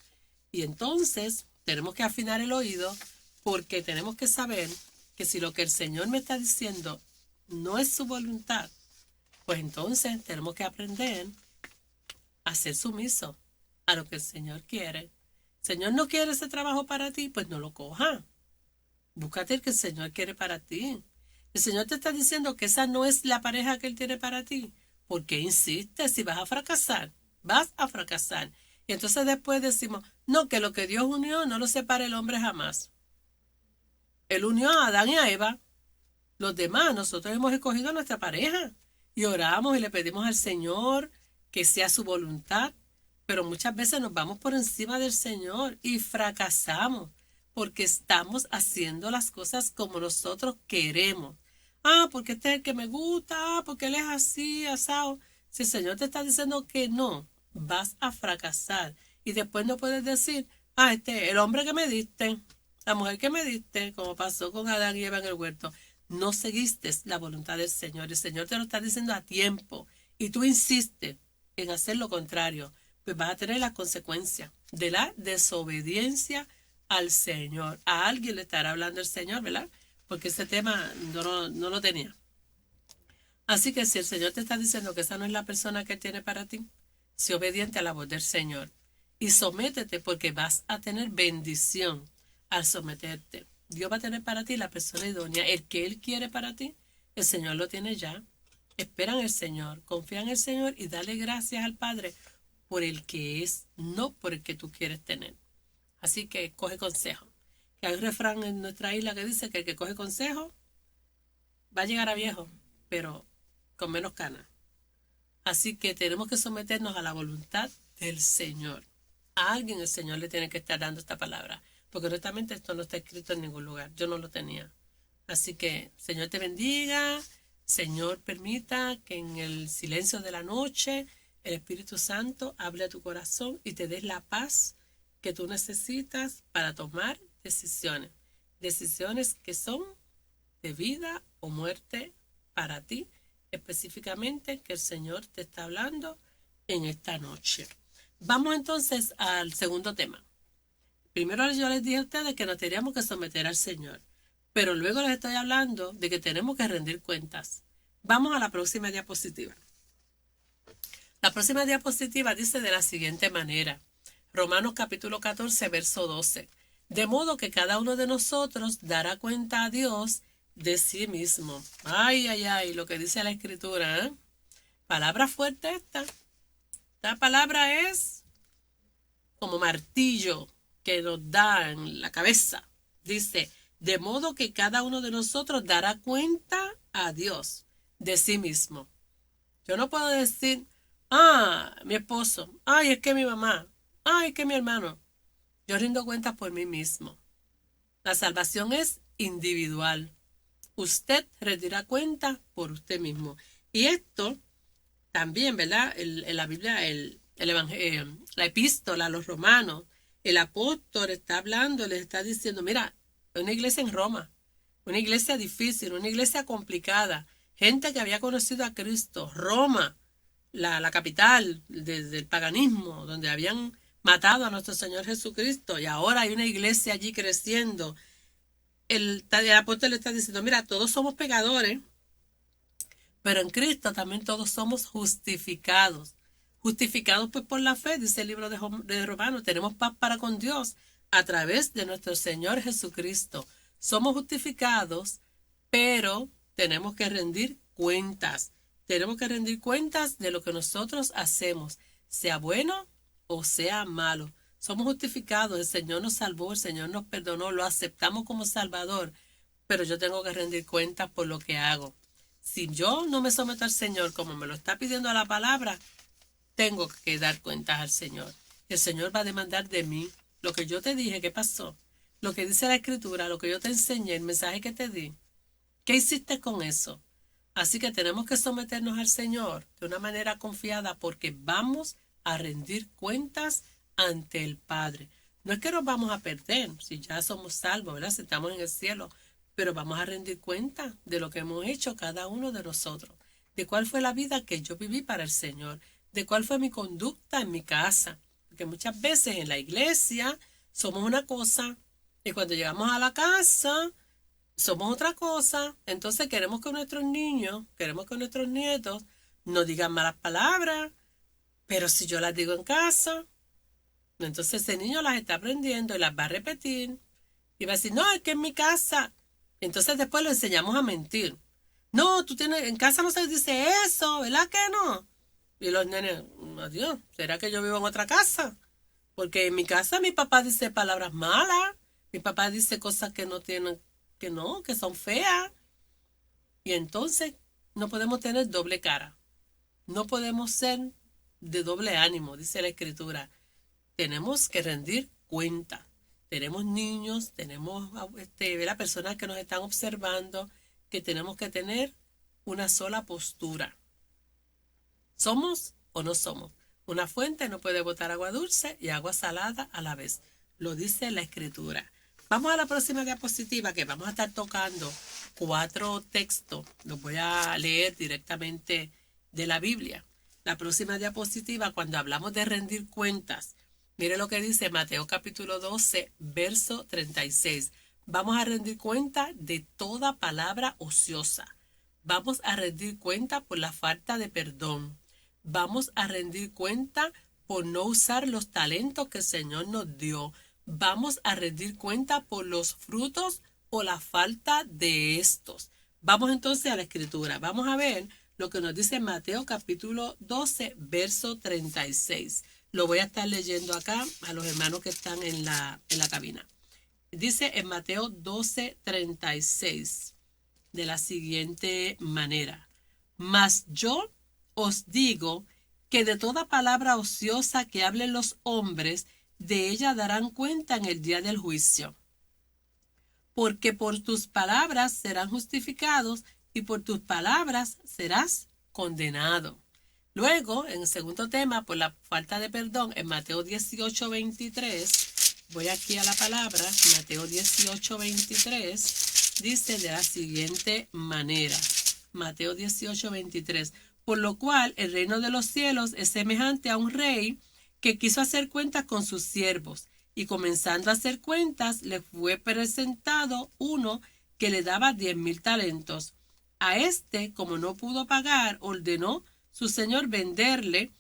Y entonces tenemos que afinar el oído porque tenemos que saber que si lo que el Señor me está diciendo no es su voluntad, pues entonces tenemos que aprender a ser sumiso a lo que el Señor quiere. El Señor no quiere ese trabajo para ti, pues no lo coja. Búscate el que el Señor quiere para ti. El Señor te está diciendo que esa no es la pareja que Él tiene para ti. ¿Por qué insistes? Si vas a fracasar, vas a fracasar. Y entonces después decimos, no, que lo que Dios unió no lo separa el hombre jamás. Él unió a Adán y a Eva. Los demás, nosotros hemos escogido a nuestra pareja y oramos y le pedimos al Señor que sea su voluntad, pero muchas veces nos vamos por encima del Señor y fracasamos porque estamos haciendo las cosas como nosotros queremos. Porque este es el que me gusta, porque él es así, asado. Si el Señor te está diciendo que no, vas a fracasar y después no puedes decir, el hombre que me diste, la mujer que me diste, como pasó con Adán y Eva en el huerto. No seguiste la voluntad del Señor. El Señor te lo está diciendo a tiempo y tú insistes en hacer lo contrario, pues vas a tener las consecuencias de la desobediencia al Señor. A alguien le estará hablando el Señor, ¿verdad? Porque ese tema no lo tenía. Así que si el Señor te está diciendo que esa no es la persona que Él tiene para ti, sé obediente a la voz del Señor y sométete porque vas a tener bendición al someterte. Dios va a tener para ti la persona idónea, el que Él quiere para ti, el Señor lo tiene ya. Espera en el Señor, confía en el Señor y dale gracias al Padre por el que es, no por el que tú quieres tener. Así que coge consejo. Que hay un refrán en nuestra isla que dice que el que coge consejo va a llegar a viejo, pero con menos canas. Así que tenemos que someternos a la voluntad del Señor. A alguien el Señor le tiene que estar dando esta palabra, porque honestamente esto no está escrito en ningún lugar. Yo no lo tenía. Así que Señor te bendiga. Señor permita que en el silencio de la noche el Espíritu Santo hable a tu corazón y te dé la paz que tú necesitas para tomar decisiones. Decisiones que son de vida o muerte para ti, específicamente que el Señor te está hablando en esta noche. Vamos entonces al segundo tema. Primero yo les dije a ustedes que nos teníamos que someter al Señor, pero luego les estoy hablando de que tenemos que rendir cuentas. Vamos a la próxima diapositiva. La próxima diapositiva dice de la siguiente manera. Romanos capítulo 14, verso 12. De modo que cada uno de nosotros dará cuenta a Dios de sí mismo. Lo que dice la Escritura, ¿eh? Palabra fuerte esta. Esta palabra es como martillo que nos da en la cabeza. Dice, de modo que cada uno de nosotros dará cuenta a Dios de sí mismo. Yo no puedo decir, mi esposo, es que mi mamá, es que mi hermano. Yo rindo cuentas por mí mismo. La salvación es individual. Usted rendirá cuenta por usted mismo. Y esto también, ¿verdad? En la Biblia, el Evangelio, la epístola a los romanos, el apóstol está hablando, les está diciendo, mira, una iglesia en Roma, una iglesia difícil, una iglesia complicada, gente que había conocido a Cristo, Roma, la capital del paganismo, donde habían matado a nuestro Señor Jesucristo, y ahora hay una iglesia allí creciendo. El apóstol le está diciendo, mira, todos somos pecadores, pero en Cristo también todos somos justificados. Justificados pues por la fe, dice el libro de Romanos, tenemos paz para con Dios a través de nuestro Señor Jesucristo. Somos justificados, pero tenemos que rendir cuentas. Tenemos que rendir cuentas de lo que nosotros hacemos, sea bueno o sea malo. Somos justificados, el Señor nos salvó, el Señor nos perdonó, lo aceptamos como Salvador, pero yo tengo que rendir cuentas por lo que hago. Si yo no me someto al Señor como me lo está pidiendo la palabra, tengo que dar cuentas al Señor. El Señor va a demandar de mí lo que yo te dije, ¿qué pasó? Lo que dice la Escritura, lo que yo te enseñé, el mensaje que te di. ¿Qué hiciste con eso? Así que tenemos que someternos al Señor de una manera confiada porque vamos a rendir cuentas ante el Padre. No es que nos vamos a perder si ya somos salvos, ¿verdad? Si estamos en el cielo, pero vamos a rendir cuenta de lo que hemos hecho cada uno de nosotros, de cuál fue la vida que yo viví para el Señor, de cuál fue mi conducta en mi casa, porque muchas veces en la iglesia somos una cosa Y cuando llegamos a la casa, somos otra cosa. Entonces queremos que nuestros niños, queremos que nuestros nietos no digan malas palabras, pero si yo las digo en casa, entonces ese niño las está aprendiendo y las va a repetir. Y va a decir, no, es que en mi casa. Entonces después lo enseñamos a mentir. No, tú tienes, en casa no se dice eso, ¿verdad que no? Y los nenes, adiós, ¿será que yo vivo en otra casa? Porque en mi casa mi papá dice palabras malas, mi papá dice cosas que no tienen, que no, que son feas. Y entonces no podemos tener doble cara. No podemos ser de doble ánimo, dice la escritura. Tenemos que rendir cuenta. Tenemos niños, tenemos personas que nos están observando, que tenemos que tener una sola postura. ¿Somos o no somos? Una fuente no puede botar agua dulce y agua salada a la vez. Lo dice la escritura. Vamos a la próxima diapositiva, que vamos a estar tocando 4 textos. Los voy a leer directamente de la Biblia. La próxima diapositiva, cuando hablamos de rendir cuentas, mire lo que dice Mateo capítulo 12, verso 36. Vamos a rendir cuenta de toda palabra ociosa. Vamos a rendir cuenta por la falta de perdón. Vamos a rendir cuenta por no usar los talentos que el Señor nos dio. Vamos a rendir cuenta por los frutos o la falta de estos. Vamos entonces a la escritura. Vamos a ver lo que nos dice Mateo capítulo 12, verso 36. Lo voy a estar leyendo acá a los hermanos que están en la cabina. Dice en Mateo 12, 36 de la siguiente manera. Mas yo os digo que de toda palabra ociosa que hablen los hombres, de ella darán cuenta en el día del juicio. Porque por tus palabras serán justificados y por tus palabras serás condenado. Luego, en el segundo tema, por la falta de perdón, en Mateo 18, 23, voy aquí a la palabra, Mateo 18, 23, dice de la siguiente manera. Mateo 18, 23. Por lo cual el reino de los cielos es semejante a un rey que quiso hacer cuentas con sus siervos, y comenzando a hacer cuentas le fue presentado uno que le daba 10,000 talentos. A este, como no pudo pagar, ordenó su señor venderle,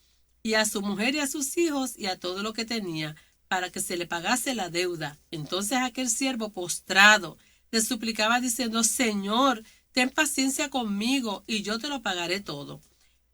y a su mujer y a sus hijos y a todo lo que tenía, para que se le pagase la deuda. Entonces aquel siervo postrado le suplicaba diciendo, Señor, ten paciencia conmigo y yo te lo pagaré todo.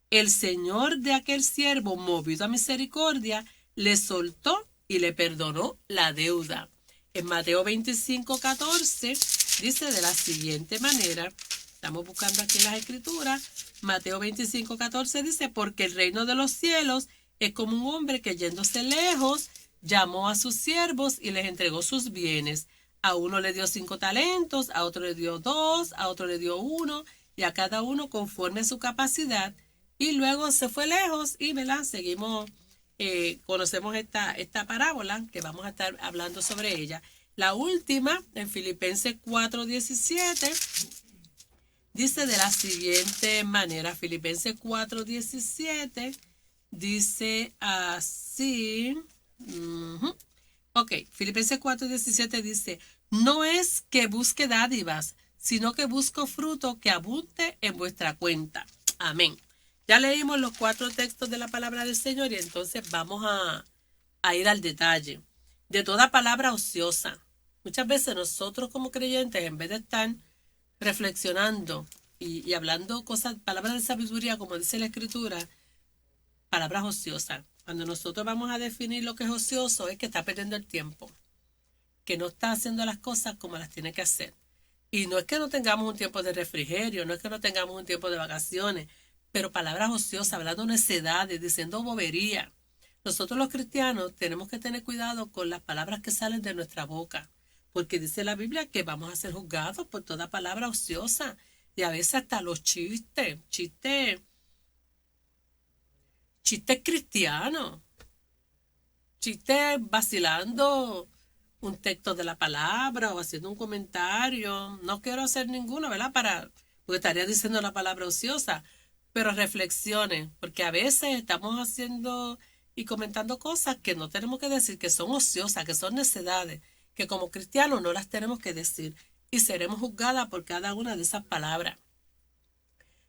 El señor de aquel siervo, movido a misericordia, le soltó y le perdonó la deuda. En Mateo 25, 14 dice de la siguiente manera, estamos buscando aquí las escrituras, Mateo 25, 14 dice, porque el reino de los cielos es como un hombre que yéndose lejos, llamó a sus siervos y les entregó sus bienes. A uno le dio 5 talentos, a otro le dio 2, a otro le dio 1, y a cada uno conforme a su capacidad. Y luego se fue lejos y, ¿verdad? Seguimos, conocemos esta parábola que vamos a estar hablando sobre ella. La última, en Filipenses 4:17, dice de la siguiente manera. Filipenses 4:17 dice así. Ok, Filipenses 4:17 dice, no es que busque dádivas, sino que busco fruto que abunde en vuestra cuenta. Amén. Ya leímos los 4 textos de la palabra del Señor y entonces vamos a ir al detalle. De toda palabra ociosa. Muchas veces nosotros como creyentes, en vez de estar reflexionando y hablando cosas, palabras de sabiduría, como dice la Escritura, palabras ociosas. Cuando nosotros vamos a definir lo que es ocioso, es que está perdiendo el tiempo, que no está haciendo las cosas como las tiene que hacer. Y no es que no tengamos un tiempo de refrigerio, no es que no tengamos un tiempo de vacaciones, pero palabras ociosas, hablando necedades, diciendo bobería. Nosotros los cristianos tenemos que tener cuidado con las palabras que salen de nuestra boca, porque dice la Biblia que vamos a ser juzgados por toda palabra ociosa, y a veces hasta los chistes cristianos, chistes vacilando un texto de la palabra o haciendo un comentario. No quiero hacer ninguno, ¿verdad? Porque estaría diciendo la palabra ociosa, pero reflexionen, porque a veces estamos haciendo y comentando cosas que no tenemos que decir, que son ociosas, que son necedades, que como cristianos no las tenemos que decir y seremos juzgadas por cada una de esas palabras.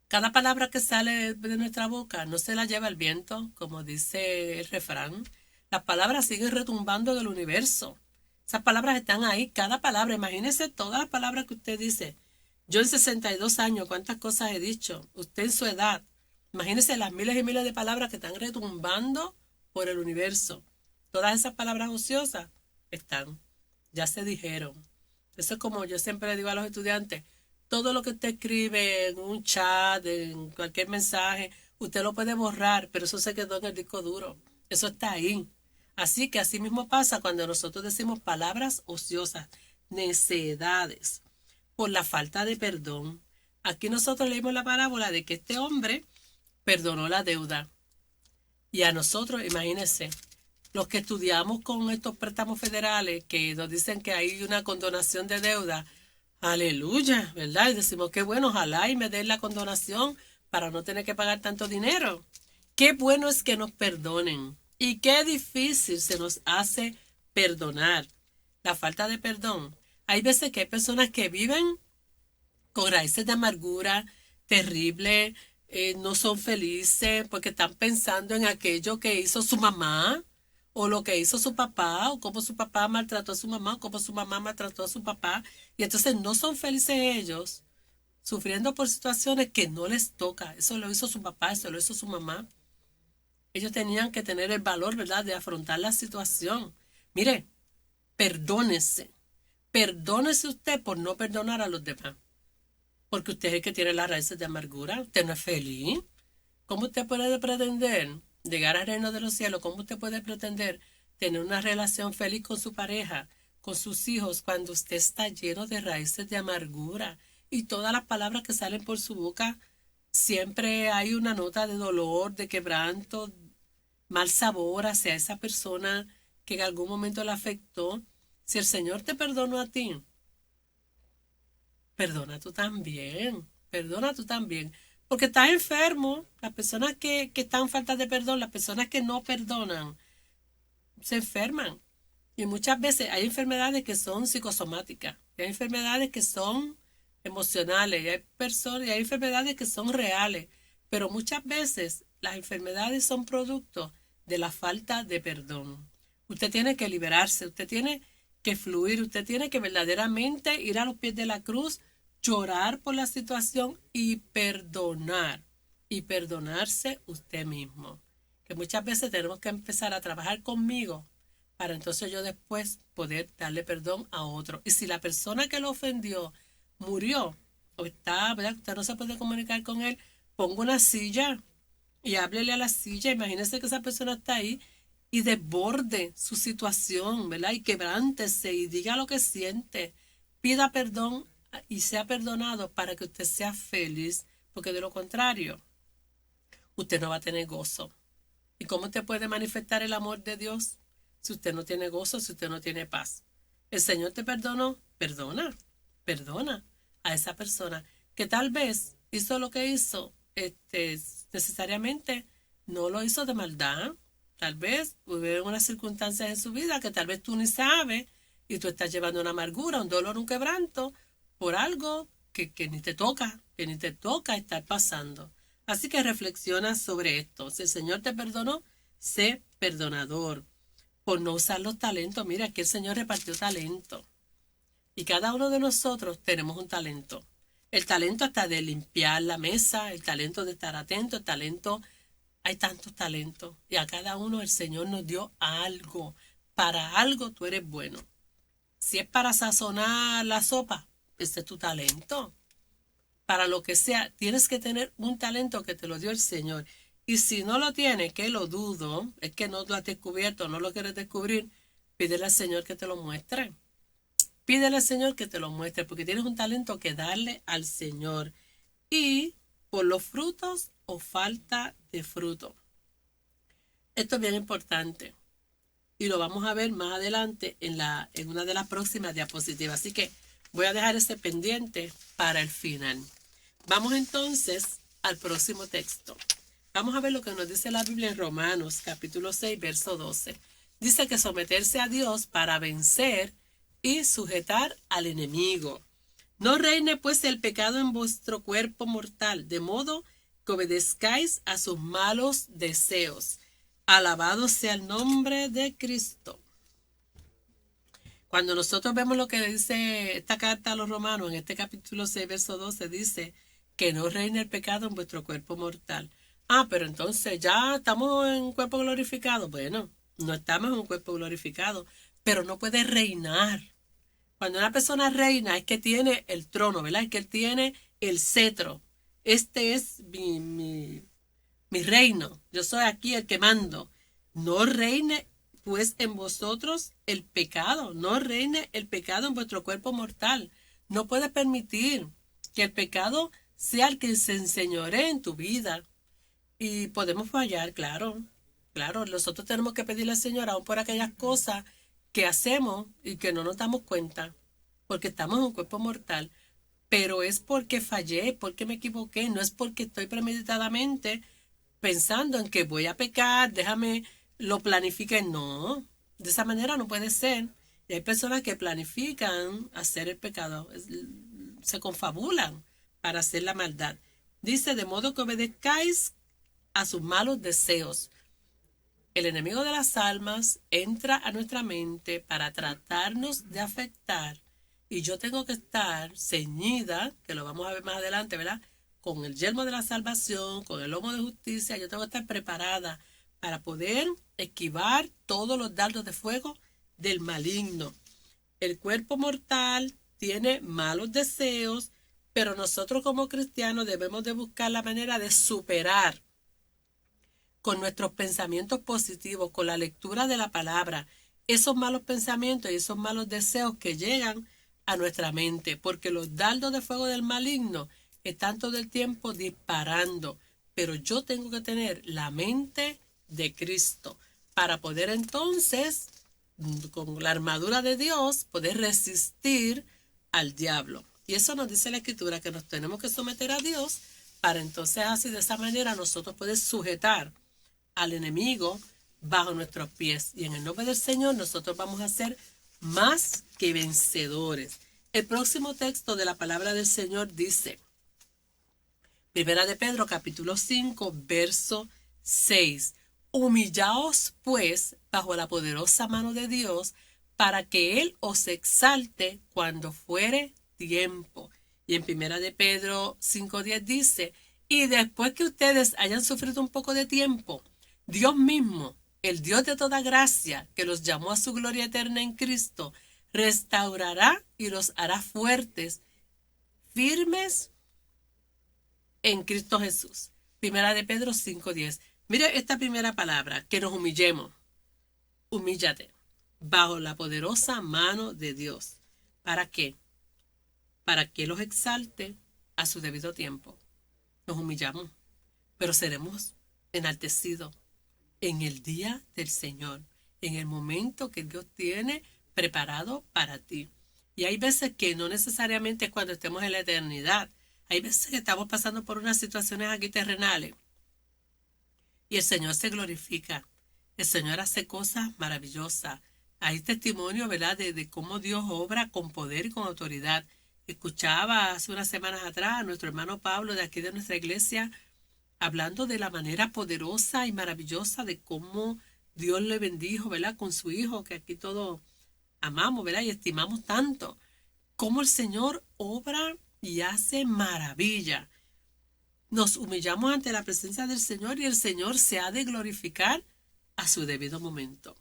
Cada palabra que sale de nuestra boca no se la lleva el viento, como dice el refrán. Las palabras siguen retumbando en el universo. Esas palabras están ahí, cada palabra. Imagínese todas las palabras que usted dice. Yo en 62 años, ¿cuántas cosas he dicho? Usted en su edad. Imagínese las miles y miles de palabras que están retumbando por el universo. Todas esas palabras ociosas están, ya se dijeron. Eso es como yo siempre le digo a los estudiantes, todo lo que usted escribe en un chat, en cualquier mensaje, usted lo puede borrar, pero eso se quedó en el disco duro. Eso está ahí. Así que así mismo pasa cuando nosotros decimos palabras ociosas, necedades, por la falta de perdón. Aquí nosotros leímos la parábola de que este hombre perdonó la deuda. Y a nosotros, imagínense, los que estudiamos con estos préstamos federales que nos dicen que hay una condonación de deuda, aleluya, ¿verdad? Y decimos, qué bueno, ojalá y me den la condonación para no tener que pagar tanto dinero. Qué bueno es que nos perdonen y qué difícil se nos hace perdonar. La falta de perdón. Hay veces que hay personas que viven con raíces de amargura terrible, no son felices porque están pensando en aquello que hizo su mamá o lo que hizo su papá o cómo su papá maltrató a su mamá o cómo su mamá maltrató a su papá y entonces no son felices ellos sufriendo por situaciones que no les toca. Eso lo hizo su papá, eso lo hizo su mamá. Ellos tenían que tener el valor, ¿verdad?, de afrontar la situación. Mire, perdónese. Perdónese usted por no perdonar a los demás. Porque usted es el que tiene las raíces de amargura. Usted no es feliz. ¿Cómo usted puede pretender llegar al reino de los cielos? ¿Cómo usted puede pretender tener una relación feliz con su pareja, con sus hijos, cuando usted está lleno de raíces de amargura? Y todas las palabras que salen por su boca, siempre hay una nota de dolor, de quebranto, mal sabor hacia esa persona que en algún momento le afectó. Si el Señor te perdonó a ti, perdona tú también, perdona tú también, porque estás enfermo. Las personas que están falta de perdón, las personas que no perdonan, se enferman. Y muchas veces hay enfermedades que son psicosomáticas, y hay enfermedades que son emocionales, y hay personas, y hay enfermedades que son reales, pero muchas veces las enfermedades son producto de la falta de perdón. Usted tiene que liberarse, usted tiene que fluir, usted tiene que verdaderamente ir a los pies de la cruz, llorar por la situación y perdonar. Y perdonarse usted mismo. Que muchas veces tenemos que empezar a trabajar conmigo para entonces yo después poder darle perdón a otro. Y si la persona que lo ofendió murió o está, ¿verdad?, usted no se puede comunicar con él, ponga una silla y háblele a la silla. Imagínese que esa persona está ahí y desborde su situación, ¿verdad? Y quebrántese y diga lo que siente. Pida perdón y sea perdonado para que usted sea feliz, porque de lo contrario, usted no va a tener gozo. ¿Y cómo usted puede manifestar el amor de Dios si usted no tiene gozo, si usted no tiene paz? El Señor te perdonó, perdona, perdona a esa persona que tal vez hizo lo que hizo, necesariamente no lo hizo de maldad. Tal vez hubo unas circunstancias en su vida que tal vez tú ni sabes y tú estás llevando una amargura, un dolor, un quebranto por algo que ni te toca, estar pasando. Así que reflexiona sobre esto. Si el Señor te perdonó, sé perdonador por no usar los talentos. Mira, aquí el Señor repartió talento. Y cada uno de nosotros tenemos un talento. El talento hasta de limpiar la mesa, el talento de estar atento, el talento, hay tantos talentos. Y a cada uno el Señor nos dio algo. Para algo tú eres bueno. Si es para sazonar la sopa, ese es tu talento. Para lo que sea, tienes que tener un talento que te lo dio el Señor. Y si no lo tienes, que lo dudo, es que no lo has descubierto, no lo quieres descubrir, pídele al Señor que te lo muestre. Pídele al Señor que te lo muestre, porque tienes un talento que darle al Señor. Y por los frutos o falta de fruto. Esto es bien importante. Y lo vamos a ver más adelante en una de las próximas diapositivas. Así que voy a dejar ese pendiente para el final. Vamos entonces al próximo texto. Vamos a ver lo que nos dice la Biblia en Romanos, capítulo 6, verso 12. Dice que someterse a Dios para vencer y sujetar al enemigo. No reine pues el pecado en vuestro cuerpo mortal, de modo que obedezcáis a sus malos deseos. Alabado sea el nombre de Cristo. Cuando nosotros vemos lo que dice esta carta a los romanos, en este capítulo 6, verso 12, dice que no reine el pecado en vuestro cuerpo mortal. Pero entonces ya estamos en un cuerpo glorificado. Bueno, no estamos en un cuerpo glorificado, pero no puede reinar. Cuando una persona reina es que tiene el trono, ¿verdad? Es que él tiene el cetro. Este es mi reino. Yo soy aquí el que mando. No reine pues en vosotros el pecado. No reine el pecado en vuestro cuerpo mortal. No puedes permitir que el pecado sea el que se enseñoree en tu vida. Y podemos fallar, claro. Claro, nosotros tenemos que pedirle al Señor aún por aquellas cosas que hacemos y que no nos damos cuenta, porque estamos en un cuerpo mortal, pero es porque fallé, porque me equivoqué, no es porque estoy premeditadamente pensando en que voy a pecar, déjame lo planifique, no, de esa manera no puede ser. Y hay personas que planifican hacer el pecado, se confabulan para hacer la maldad. Dice, de modo que obedezcáis a sus malos deseos. El enemigo de las almas entra a nuestra mente para tratarnos de afectar y yo tengo que estar ceñida, que lo vamos a ver más adelante, ¿verdad? Con el yelmo de la salvación, con el lomo de justicia, yo tengo que estar preparada para poder esquivar todos los dardos de fuego del maligno. El cuerpo mortal tiene malos deseos, pero nosotros como cristianos debemos de buscar la manera de superar con nuestros pensamientos positivos, con la lectura de la palabra, esos malos pensamientos y esos malos deseos que llegan a nuestra mente, porque los dardos de fuego del maligno están todo el tiempo disparando, pero yo tengo que tener la mente de Cristo para poder entonces, con la armadura de Dios, poder resistir al diablo. Y eso nos dice la Escritura, que nos tenemos que someter a Dios para entonces así de esa manera nosotros poder sujetar al enemigo bajo nuestros pies. Y en el nombre del Señor nosotros vamos a ser más que vencedores. El próximo texto de la palabra del Señor dice, Primera de Pedro, capítulo 5, verso 6. Humillaos, pues, bajo la poderosa mano de Dios, para que Él os exalte cuando fuere tiempo. Y en Primera de Pedro 5:10 dice, y después que ustedes hayan sufrido un poco de tiempo, Dios mismo, el Dios de toda gracia, que los llamó a su gloria eterna en Cristo, restaurará y los hará fuertes, firmes en Cristo Jesús. Primera de Pedro 5:10. Mire esta primera palabra, que nos humillemos. Humíllate bajo la poderosa mano de Dios. ¿Para qué? Para que los exalte a su debido tiempo. Nos humillamos, pero seremos enaltecidos en el día del Señor, en el momento que Dios tiene preparado para ti. Y hay veces que no necesariamente es cuando estemos en la eternidad. Hay veces que estamos pasando por unas situaciones aquí terrenales y el Señor se glorifica. El Señor hace cosas maravillosas. Hay testimonio, ¿verdad?, de cómo Dios obra con poder y con autoridad. Escuchaba hace unas semanas atrás a nuestro hermano Pablo de aquí de nuestra iglesia hablando de la manera poderosa y maravillosa de cómo Dios le bendijo, ¿verdad?, con su hijo, que aquí todos amamos, ¿verdad?, y estimamos tanto. Cómo el Señor obra y hace maravilla. Nos humillamos ante la presencia del Señor y el Señor se ha de glorificar a su debido momento.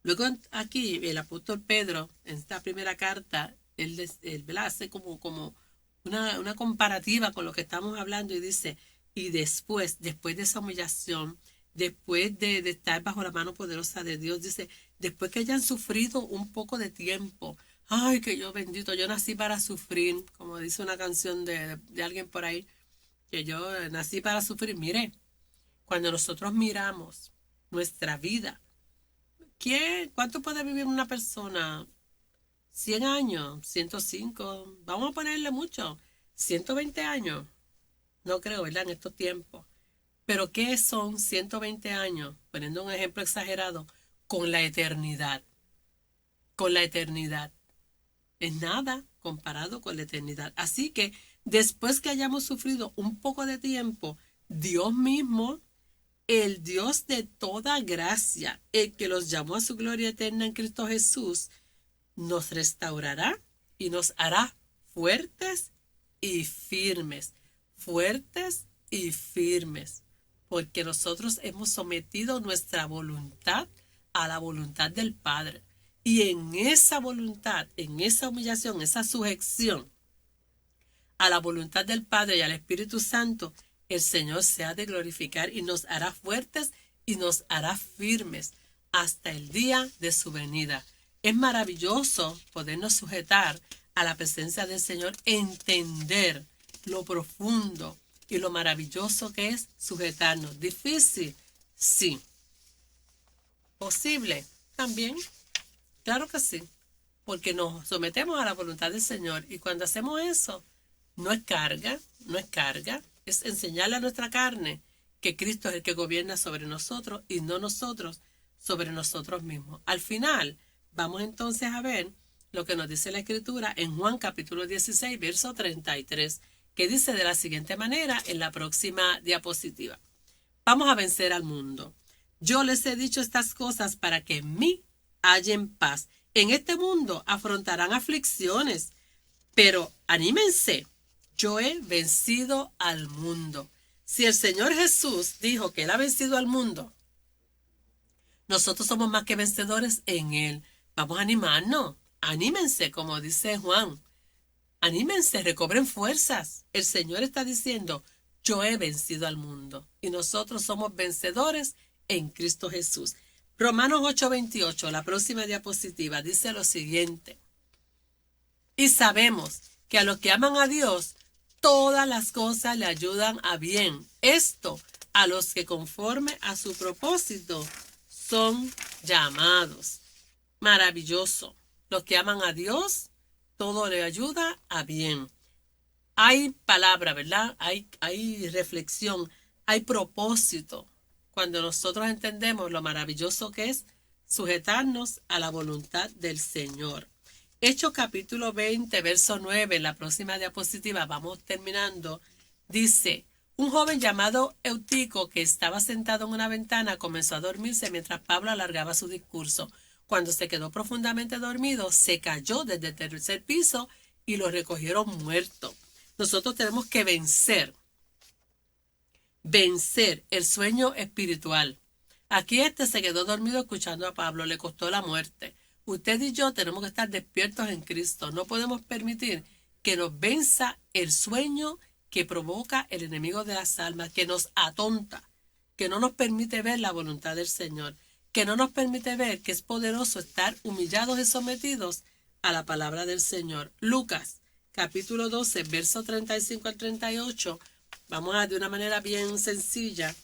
Luego aquí el apóstol Pedro, en esta primera carta, él hace como una comparativa con lo que estamos hablando y dice, y después de esa humillación, después de estar bajo la mano poderosa de Dios, dice, después que hayan sufrido un poco de tiempo, ay, que yo bendito, yo nací para sufrir, como dice una canción de alguien por ahí, que yo nací para sufrir. Mire, cuando nosotros miramos nuestra vida, ¿cuánto puede vivir una persona? 100 años, 105, vamos a ponerle mucho, 120 años. No creo, ¿verdad?, en estos tiempos. Pero ¿qué son 120 años? Poniendo un ejemplo exagerado, con la eternidad. con la eternidad. Es nada comparado con la eternidad. Así que después que hayamos sufrido un poco de tiempo, Dios mismo, el Dios de toda gracia, el que los llamó a su gloria eterna en Cristo Jesús, nos restaurará y nos hará fuertes y firmes. Fuertes y firmes. Porque nosotros hemos sometido nuestra voluntad a la voluntad del Padre. Y en esa voluntad, en esa humillación, esa sujeción a la voluntad del Padre y al Espíritu Santo, el Señor se ha de glorificar y nos hará fuertes y nos hará firmes hasta el día de su venida. Es maravilloso podernos sujetar a la presencia del Señor, entender lo profundo y lo maravilloso que es sujetarnos. ¿Difícil? Sí. ¿Posible? También. Claro que sí, porque nos sometemos a la voluntad del Señor y cuando hacemos eso, no es carga, es enseñarle a nuestra carne que Cristo es el que gobierna sobre nosotros y no nosotros sobre nosotros mismos. Al final, vamos entonces a ver lo que nos dice la Escritura en Juan capítulo 16, verso 33, que dice de la siguiente manera en la próxima diapositiva. Vamos a vencer al mundo. Yo les he dicho estas cosas para que en mí hallen paz. En este mundo afrontarán aflicciones, pero anímense, yo he vencido al mundo. Si el Señor Jesús dijo que Él ha vencido al mundo, nosotros somos más que vencedores en Él. Vamos a animarnos, anímense, como dice Juan. Anímense, recobren fuerzas. El Señor está diciendo, yo he vencido al mundo. Y nosotros somos vencedores en Cristo Jesús. Romanos 8:28, la próxima diapositiva, dice lo siguiente. Y sabemos que a los que aman a Dios, todas las cosas le ayudan a bien. Esto a los que conforme a su propósito son llamados. Maravilloso. Los que aman a Dios, todo le ayuda a bien. Hay palabra, ¿verdad? Hay reflexión, hay propósito. Cuando nosotros entendemos lo maravilloso que es sujetarnos a la voluntad del Señor. Hechos capítulo 20, verso 9, en la próxima diapositiva, vamos terminando, dice, un joven llamado Eutico que estaba sentado en una ventana comenzó a dormirse mientras Pablo alargaba su discurso. Cuando se quedó profundamente dormido, se cayó desde el tercer piso y lo recogieron muerto. Nosotros tenemos que vencer el sueño espiritual. Aquí se quedó dormido escuchando a Pablo, le costó la muerte. Usted y yo tenemos que estar despiertos en Cristo. No podemos permitir que nos venza el sueño que provoca el enemigo de las almas, que nos atonta, que no nos permite ver la voluntad del Señor, que no nos permite ver que es poderoso estar humillados y sometidos a la palabra del Señor. Lucas, capítulo 12, verso 35 al 38, vamos a de una manera bien sencilla,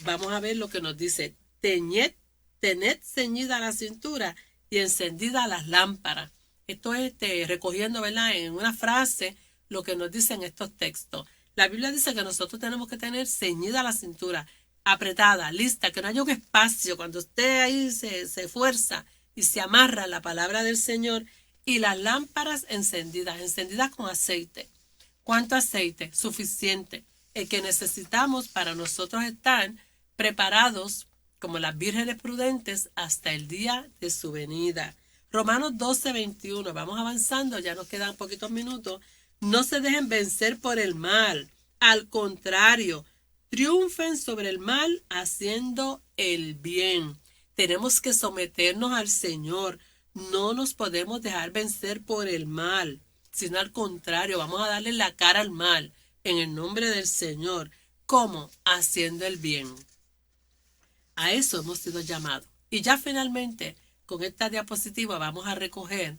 vamos a ver lo que nos dice. Tened ceñida la cintura y encendida las lámparas. Esto es recogiendo, ¿verdad?, en una frase lo que nos dicen estos textos. La Biblia dice que nosotros tenemos que tener ceñida la cintura, apretada, lista, que no haya un espacio. Cuando usted ahí se esfuerza y se amarra la palabra del Señor, y las lámparas encendidas con aceite. ¿Cuánto aceite? Suficiente. El que necesitamos para nosotros estar preparados como las vírgenes prudentes hasta el día de su venida. Romanos 12:21. Vamos avanzando, ya nos quedan poquitos minutos. No se dejen vencer por el mal. Al contrario, triunfen sobre el mal haciendo el bien. Tenemos que someternos al Señor. No nos podemos dejar vencer por el mal, sino al contrario, vamos a darle la cara al mal en el nombre del Señor. ¿Cómo? Haciendo el bien. A eso hemos sido llamados. Y ya finalmente, con esta diapositiva vamos a recoger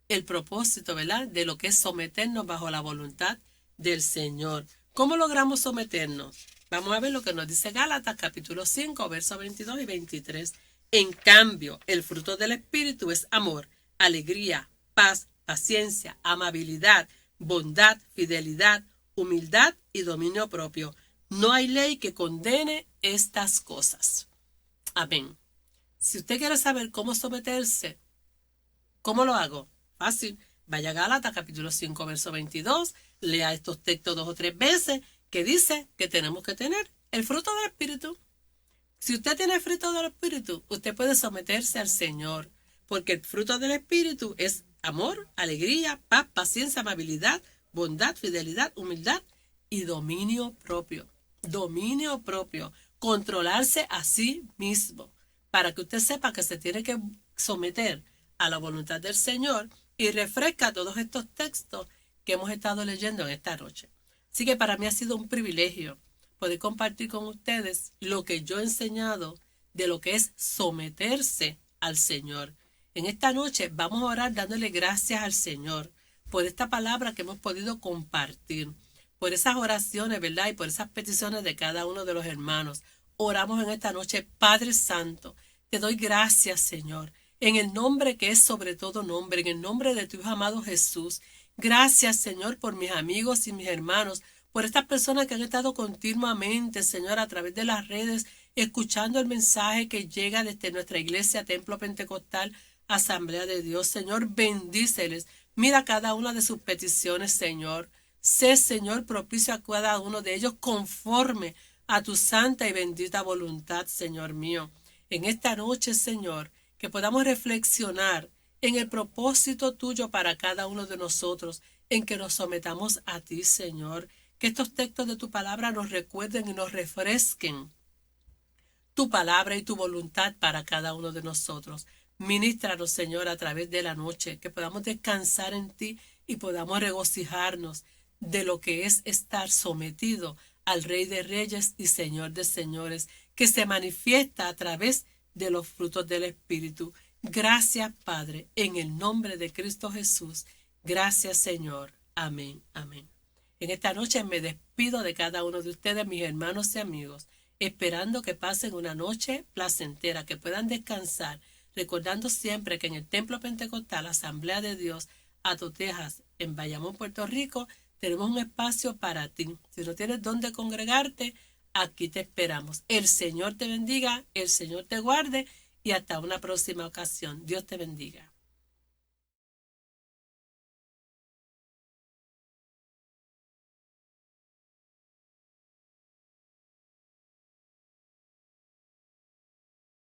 el propósito, ¿verdad?, de lo que es someternos bajo la voluntad del Señor. ¿Cómo logramos someternos? Vamos a ver lo que nos dice Gálatas capítulo 5, versos 22 y 23. En cambio, el fruto del Espíritu es amor, alegría, paz, paciencia, amabilidad, bondad, fidelidad, humildad y dominio propio. No hay ley que condene estas cosas. Amén. Si usted quiere saber cómo someterse ¿Cómo lo hago? Fácil. Vaya a Gálatas capítulo 5, verso 22, lea estos textos 2 o 3 veces que dice que tenemos que tener el fruto del Espíritu. Si usted tiene el fruto del Espíritu, usted puede someterse al Señor, porque el fruto del Espíritu es amor, alegría, paz, paciencia, amabilidad, bondad, fidelidad, humildad y dominio propio. Dominio propio. Controlarse a sí mismo, para que usted sepa que se tiene que someter a la voluntad del Señor y refresca todos estos textos que hemos estado leyendo en esta noche. Así que para mí ha sido un privilegio poder compartir con ustedes lo que yo he enseñado de lo que es someterse al Señor. En esta noche vamos a orar dándole gracias al Señor por esta palabra que hemos podido compartir, por esas oraciones, ¿verdad? Y por esas peticiones de cada uno de los hermanos. Oramos en esta noche, Padre Santo, te doy gracias, Señor, en el nombre que es sobre todo nombre, en el nombre de tu Hijo amado Jesús. Gracias, Señor, por mis amigos y mis hermanos, por estas personas que han estado continuamente, Señor, a través de las redes, escuchando el mensaje que llega desde nuestra iglesia, Templo Pentecostal, Asamblea de Dios. Señor, bendíceles. Mira cada una de sus peticiones, Señor. Sé, Señor, propicio a cada uno de ellos conforme a tu santa y bendita voluntad, Señor mío. En esta noche, Señor, que podamos reflexionar en el propósito tuyo para cada uno de nosotros, en que nos sometamos a ti, Señor. Que estos textos de tu palabra nos recuerden y nos refresquen tu palabra y tu voluntad para cada uno de nosotros. Ministranos, Señor, a través de la noche, que podamos descansar en ti y podamos regocijarnos de lo que es estar sometido al Rey de Reyes y Señor de Señores, que se manifiesta a través de los frutos del Espíritu. Gracias, Padre, en el nombre de Cristo Jesús. Gracias, Señor. Amén, amén. En esta noche me despido de cada uno de ustedes, mis hermanos y amigos, esperando que pasen una noche placentera, que puedan descansar, recordando siempre que en el Templo Pentecostal, Asamblea de Dios, Atotejas, en Bayamón, Puerto Rico, tenemos un espacio para ti. Si no tienes dónde congregarte, aquí te esperamos. El Señor te bendiga, el Señor te guarde y hasta una próxima ocasión. Dios te bendiga.